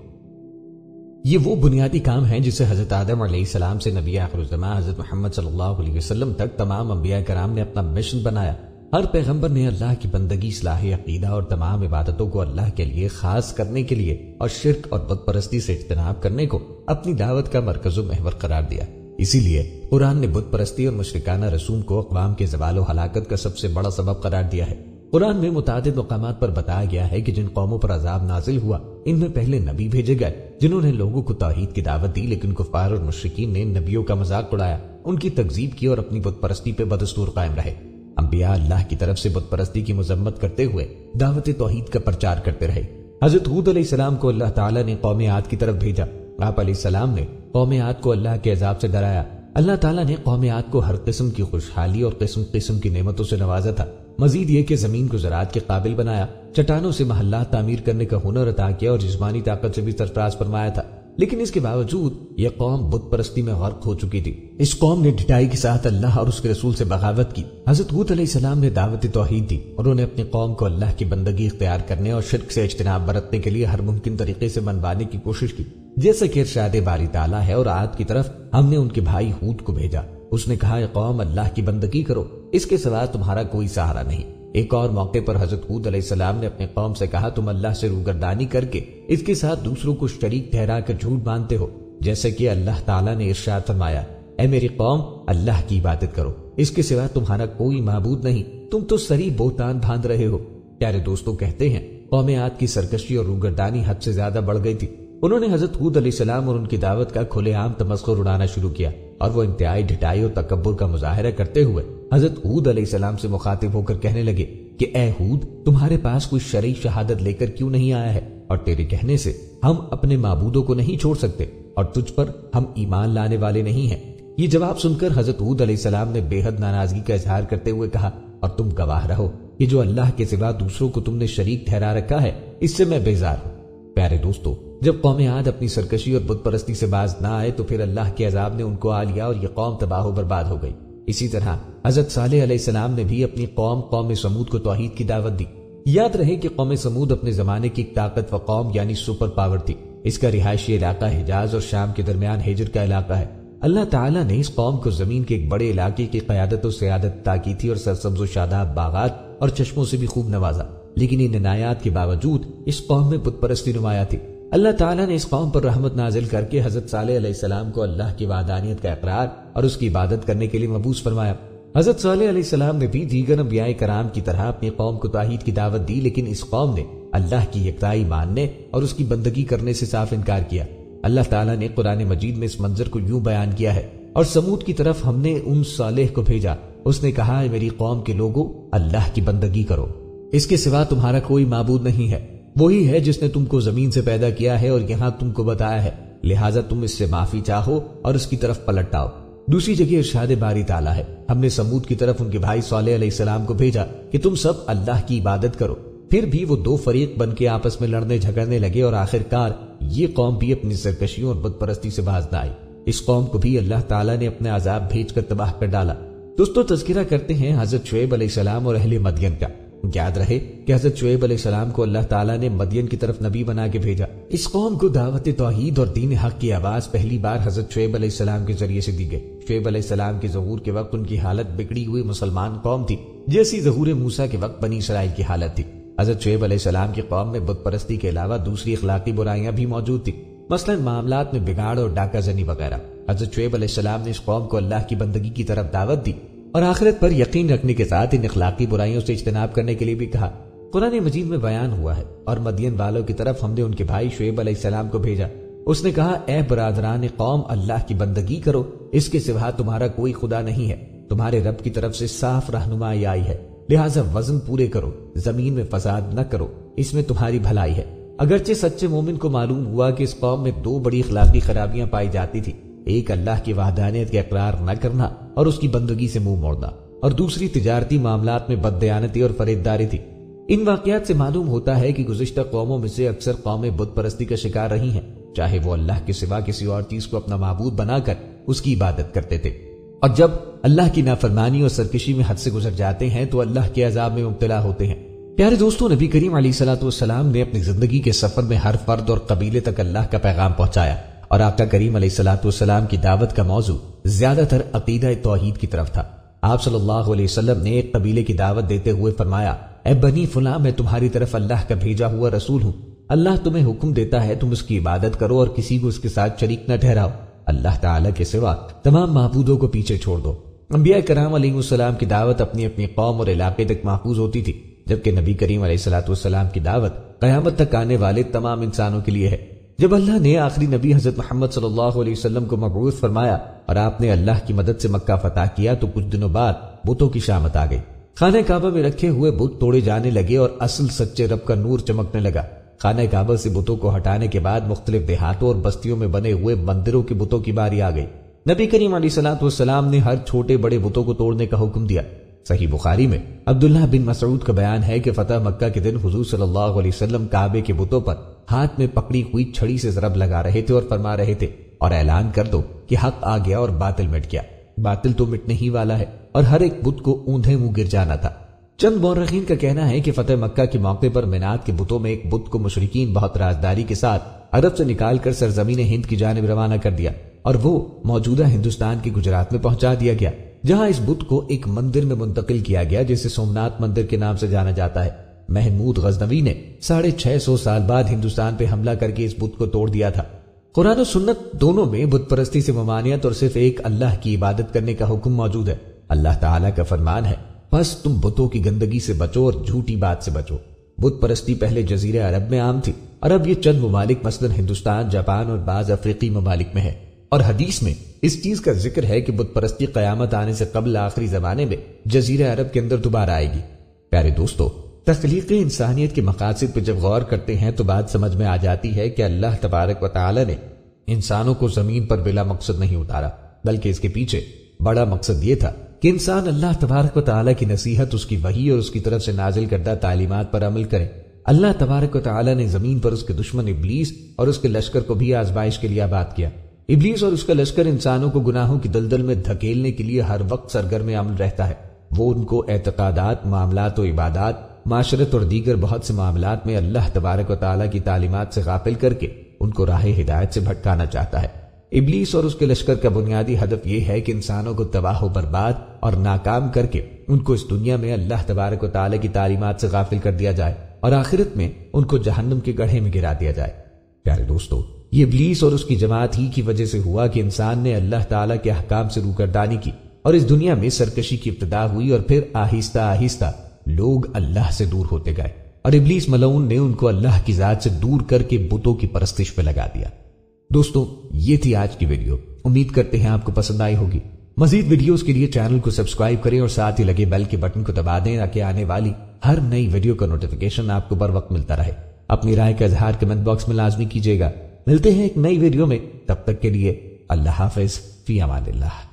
یہ وہ بنیادی کام ہیں جسے حضرت آدم علیہ السلام سے نبی آخر الزماں حضرت محمد صلی اللہ علیہ وسلم تک تمام انبیاء کرام نے اپنا مشن بنایا۔ ہر پیغمبر نے اللہ کی بندگی، اصلاح عقیدہ اور تمام عبادتوں کو اللہ کے لیے خاص کرنے کے لیے اور شرک اور بت پرستی سے اجتناب کرنے کو اپنی دعوت کا مرکز و محور قرار دیا۔ اسی لیے قرآن نے بت پرستی اور مشرکانہ رسوم کو اقوام کے زوال و ہلاکت کا سب سے بڑا سبب قرار دیا ہے۔ قرآن میں متعدد مقامات پر بتایا گیا ہے کہ جن قوموں پر عذاب نازل ہوا ان میں پہلے نبی بھیجے گئے جنہوں نے لوگوں کو توحید کی دعوت دی، لیکن کفار اور مشرکین نے نبیوں کا مذاق اڑایا، ان کی تکذیب کی اور اپنی بت پرستی پہ بدستور قائم رہے۔ انبیاء اللہ کی طرف سے بت پرستی کی مذمت کرتے ہوئے دعوت توحید کا پرچار کرتے رہے۔ حضرت ہود علیہ السلام کو اللہ تعالیٰ نے قوم عاد کی طرف بھیجا۔ آپ علیہ السلام نے قوم عاد کو اللہ کے عذاب سے ڈرایا۔ اللہ تعالیٰ نے قوم عاد کو ہر قسم کی خوشحالی اور قسم قسم کی نعمتوں سے نوازا تھا۔ مزید یہ کہ زمین کو زراعت کے قابل بنایا، چٹانوں سے محلات تعمیر کرنے کا ہنر عطا کیا اور جسمانی طاقت سے بھی سرفراز فرمایا تھا، لیکن اس کے باوجود یہ قوم بت پرستی میں غرق ہو چکی تھی۔ اس قوم نے ڈھٹائی کے ساتھ اللہ اور اس کے رسول سے بغاوت کی۔ حضرت ہود علیہ السلام نے دعوت توحید دی، انہوں نے اپنی قوم کو اللہ کی بندگی اختیار کرنے اور شرک سے اجتناب برتنے کے لیے ہر ممکن طریقے سے منوانے کی کوشش کی، جیسا کہ ارشاد باری تعالیٰ ہے۔ اور عاد کی طرف ہم نے ان کے بھائی ہود کو بھیجا، اس نے کہا اے قوم اللہ کی بندگی کرو، اس کے سوا تمہارا کوئی سہارا نہیں۔ ایک اور موقع پر حضرت ہود علیہ السلام نے اپنے قوم سے کہا تم اللہ سے روگردانی کر کے اس کے ساتھ دوسروں کو شریک ٹھہرا کر جھوٹ مانتے ہو، جیسے کہ اللہ تعالیٰ نے ارشاد فرمایا اے میری قوم اللہ کی عبادت کرو، اس کے سوا تمہارا کوئی معبود نہیں، تم تو سری بہتان باندھ رہے ہو۔ پیارے دوستوں، کہتے ہیں قوم عاد کی سرکشی اور روگردانی حد سے زیادہ بڑھ گئی تھی۔ انہوں نے حضرت ہود علیہ السلام اور ان کی دعوت کا کھلے عام تمسخر اڑانا شروع کیا اور وہ انتہائی ڈھٹائی اور تکبر کا مظاہرہ کرتے ہوئے حضرت ہود علیہ السلام سے مخاطب ہو کر کہنے لگے کہ اے ہود، تمہارے پاس کوئی شرعی شہادت لے کر کیوں نہیں آیا ہے، اور تیرے کہنے سے ہم اپنے معبودوں کو نہیں چھوڑ سکتے اور تجھ پر ہم ایمان لانے والے نہیں ہیں۔ یہ جواب سن کر حضرت ہود علیہ السلام نے بے حد ناراضگی کا اظہار کرتے ہوئے کہا اور تم گواہ رہو کہ جو اللہ کے سوا دوسروں کو تم نے شریک ٹھہرا رکھا ہے اس سے میں بیزار ہوں۔ پیارے دوستو، جب قوم عاد اپنی سرکشی اور بت پرستی سے باز نہ آئے تو پھر اللہ کے عذاب نے ان کو آ لیا اور یہ قوم تباہ و برباد ہو گئی۔ اسی طرح حضرت صالح علیہ السلام نے بھی اپنی قوم سمود کو توحید کی دعوت دی۔ یاد رہے کہ قوم سمود اپنے زمانے کی ایک طاقتور قوم یعنی سپر پاور تھی۔ اس کا رہائشی علاقہ حجاز اور شام کے درمیان ہجر کا علاقہ ہے۔ اللہ تعالیٰ نے اس قوم کو زمین کے ایک بڑے علاقے کی قیادت و سیادت عطا کی تھی اور سرسبز و شاداب باغات اور چشموں سے بھی خوب نوازا، لیکن ان عنایات کے باوجود اس قوم میں بت پرستی نمایاں تھی۔ اللہ تعالیٰ نے اس قوم پر رحمت نازل کر کے حضرت صالح علیہ السلام کو اللہ کی وحدانیت کا اقرار اور اس کی عبادت کرنے کے لیے مبعوث فرمایا۔ حضرت صالح علیہ السلام نے بھی دیگر انبیاء کرام کی طرح اپنی قوم کو توحید کی دعوت دی، لیکن اس قوم نے اللہ کی یکتائی ماننے اور اس کی بندگی کرنے سے صاف انکار کیا۔ اللہ تعالیٰ نے قرآن مجید میں اس منظر کو یوں بیان کیا ہے، اور سمود کی طرف ہم نے ان صالح کو بھیجا، اس نے کہا اے میری قوم کے لوگوں اللہ کی بندگی کرو، اس کے سوا تمہارا کوئی معبود نہیں ہے، وہی ہے جس نے تم کو زمین سے پیدا کیا ہے اور یہاں تم کو بتایا ہے، لہٰذا تم اس سے معافی چاہو اور اس کی طرف پلٹ آؤ۔ دوسری جگہ ارشاد باری تعالیٰ ہے، ہم نے سمود کی طرف ان کے بھائی صالح علیہ السلام کو بھیجا کہ تم سب اللہ کی عبادت کرو، پھر بھی وہ دو فریق بن کے آپس میں لڑنے جھگڑنے لگے اور آخرکار یہ قوم بھی اپنی سرکشیوں اور بت پرستی سے باز نہ آئی۔ اس قوم کو بھی اللہ تعالیٰ نے اپنے عذاب بھیج کر تباہ کر ڈالا۔ دوستو، تذکرہ کرتے ہیں حضرت شعیب علیہ السلام اور اہل مدین کا۔ یاد رہے کہ حضرت شعیب علیہ السلام کو اللہ تعالیٰ نے مدین کی طرف نبی بنا کے بھیجا۔ اس قوم کو دعوت توحید اور دین حق کی آواز پہلی بار حضرت شعیب علیہ السلام کے ذریعے سے دی گئی۔ شعیب علیہ السلام کے ظہور کے وقت ان کی حالت بگڑی ہوئی مسلمان قوم تھی، جیسی ظہور موسیٰ کے وقت بنی اسرائیل کی حالت تھی۔ حضرت شعیب علیہ السلام کی قوم میں بت پرستی کے علاوہ دوسری اخلاقی برائیاں بھی موجود تھیں، مثلا معاملات میں بگاڑ اور ڈاکہ زنی وغیرہ۔ حضرت شعیب علیہ السلام نے اس قوم کو اللہ کی بندگی کی طرف دعوت دی اور آخرت پر یقین رکھنے کے ساتھ ان اخلاقی برائیوں سے اجتناب کرنے کے لیے بھی کہا۔ قرآن مجید میں بیان ہوا ہے، اور مدین والوں کی طرف ہم نے ان کے بھائی شعیب علیہ السلام کو بھیجا، اس نے کہا اے برادران قوم اللہ کی بندگی کرو، اس کے سوا تمہارا کوئی خدا نہیں ہے، تمہارے رب کی طرف سے صاف رہنمائی آئی ہے، لہٰذا وزن پورے کرو، زمین میں فساد نہ کرو، اس میں تمہاری بھلائی ہے۔ اگرچہ سچے مومن کو معلوم ہوا کہ اس قوم میں دو بڑی اخلاقی خرابیاں پائی جاتی تھی، ایک اللہ کی وحدانیت کا اقرار نہ کرنا اور اس کی بندگی سے منہ موڑنا، اور دوسری تجارتی معاملات میں بددیانتی اور فریبداری تھی۔ ان واقعات سے معلوم ہوتا ہے کہ گزشتہ قوموں میں سے اکثر قومیں بت پرستی کا شکار رہی ہیں، چاہے وہ اللہ کے سوا کسی اور چیز کو اپنا معبود بنا کر اس کی عبادت کرتے تھے، اور جب اللہ کی نافرمانی اور سرکشی میں حد سے گزر جاتے ہیں تو اللہ کے عذاب میں مبتلا ہوتے ہیں۔ پیارے دوستوں، نبی کریم علیہ الصلوۃ والسلام نے اپنی زندگی کے سفر میں ہر فرد اور قبیلے تک اللہ کا پیغام پہنچایا، اور آقا کریم علیہ الصلوۃ والسلام کی دعوت کا موضوع زیادہ تر عقیدہ توحید کی طرف تھا۔ آپ صلی اللہ علیہ وسلم نے ایک قبیلے کی دعوت دیتے ہوئے فرمایا، اے بنی فلاں، میں تمہاری طرف اللہ کا بھیجا ہوا رسول ہوں۔ اللہ تمہیں حکم دیتا ہے تم اس کی عبادت کرو اور کسی کو اس کے ساتھ شریک نہ ٹھہراؤ۔ اللہ تعالیٰ کے سوا تمام معبودوں کو پیچھے چھوڑ دو۔ انبیاء کرام علیہ السلام کی دعوت اپنی اپنی قوم اور علاقے تک محفوظ ہوتی تھی، جبکہ نبی کریم علیہ الصلوۃ والسلام کی دعوت قیامت تک آنے والے تمام انسانوں کے لیے ہے۔ جب اللہ نے آخری نبی حضرت محمد صلی اللہ علیہ وسلم کو مبعوث فرمایا اور آپ نے اللہ کی مدد سے مکہ فتح کیا تو کچھ دنوں بعد بتوں کی شامت آ گئی۔ خانہ کعبہ میں رکھے ہوئے بت توڑے جانے لگے اور اصل سچے رب کا نور چمکنے لگا۔ خانہ کعبہ سے بتوں کو ہٹانے کے بعد مختلف دیہاتوں اور بستیوں میں بنے ہوئے مندروں کے بتوں کی باری آ گئی۔ نبی کریم علیہ الصلوۃ والسلام نے ہر چھوٹے بڑے بتوں کو توڑنے کا حکم دیا۔ صحیح بخاری میں عبداللہ بن مسعود کا بیان ہے کہ فتح مکہ کے دن حضور صلی اللہ علیہ وسلم کعبے کے بتوں پر ہاتھ میں پکڑی ہوئی چھڑی سے ضرب لگا رہے تھے اور فرما رہے تھے، اور اعلان کر دو کہ حق آ گیا اور باطل مٹ گیا۔ باطل تو مٹنے ہی والا ہے، اور ہر ایک بت کو اوندھے منہ گر جانا تھا۔ چند مورخین کا کہنا ہے کہ فتح مکہ کے موقع پر مینات کے بتوں میں ایک بت کو مشرکین بہت رازداری کے ساتھ عرب سے نکال کر سرزمین ہند کی جانب روانہ کر دیا، اور وہ موجودہ ہندوستان کے گجرات میں پہنچا دیا گیا، جہاں اس بت کو ایک مندر میں منتقل کیا گیا جسے سومنات مندر کے نام سے جانا جاتا ہے۔ محمود غزنوی نے 650 سال بعد ہندوستان پہ حملہ کر کے اس بت کو توڑ دیا تھا۔ قرآن و سنت دونوں میں بت پرستی سے ممانعت اور صرف ایک اللہ کی عبادت کرنے کا حکم موجود ہے۔ اللہ تعالیٰ کا فرمان ہے، بس تم بتوں کی گندگی سے بچو اور جھوٹی بات سے بچو۔ بت پرستی پہلے جزیرہ عرب میں عام تھی، اور اب یہ چند ممالک مثلا ہندوستان، جاپان اور بعض افریقی ممالک میں ہے، اور حدیث میں اس چیز کا ذکر ہے کہ بت پرستی قیامت آنے سے قبل آخری زمانے میں جزیرہ عرب کے اندر دوبارہ آئے گی۔ پیارے دوستو، تخلیق انسانیت کے مقاصد پہ جب غور کرتے ہیں تو بات سمجھ میں آ جاتی ہے کہ اللہ تبارک و تعالی نے انسانوں کو زمین پر بلا مقصد نہیں اتارا، بلکہ اس کے پیچھے بڑا مقصد یہ تھا کہ انسان اللہ تبارک و تعالی کی نصیحت، اس کی وحی اور اس کی طرف سے نازل کردہ تعلیمات پر عمل کرے۔ اللہ تبارک و تعالی نے زمین پر اس کے دشمن ابلیس اور اس کے لشکر کو بھی آزمائش کے لیے آباد کیا۔ ابلیس اور اس کا لشکر انسانوں کو گناہوں کی دلدل میں دھکیلنے کے لیے ہر وقت سرگرم عمل رہتا ہے۔ وہ ان کو اعتقادات، معاملات و عبادات، معاشرت اور دیگر بہت سے معاملات میں اللہ تبارک و تعالی کی تعلیمات سے غافل کر کے ان کو راہ ہدایت سے بھٹکانا چاہتا ہے۔ ابلیس اور اس کے لشکر کا بنیادی ہدف یہ ہے کہ انسانوں کو تباہ و برباد اور ناکام کر کے ان کو اس دنیا میں اللہ تبارک و تعالی کی تعلیمات سے غافل کر دیا جائے، اور آخرت میں ان کو جہنم کے گڑھے میں گرا دیا جائے۔ پیارے دوستو، یہ ابلیس اور اس کی جماعت ہی کی وجہ سے ہوا کہ انسان نے اللہ تعالیٰ کے احکام سے روگردانی کی، اور اس دنیا میں سرکشی کی ابتدا ہوئی، اور پھر آہستہ آہستہ لوگ اللہ سے دور ہوتے گئے، اور ابلیس ملعون نے ان کو اللہ کی ذات سے دور کر کے بتوں کی پرستش پہ لگا دیا۔ دوستو، یہ تھی آج کی ویڈیو، امید کرتے ہیں آپ کو پسند آئی ہوگی۔ مزید ویڈیوز کے لیے چینل کو سبسکرائب کریں اور ساتھ ہی لگے بیل کے بٹن کو دبا دیں تاکہ آنے والی ہر نئی ویڈیو کا نوٹیفیکیشن آپ کو بر وقت ملتا رہے۔ اپنی رائے کا اظہار کمنٹ باکس میں لازمی کیجیے گا۔ ملتے ہیں ایک نئی ویڈیو میں، تب تک کے لیے اللہ حافظ، فی امان اللہ۔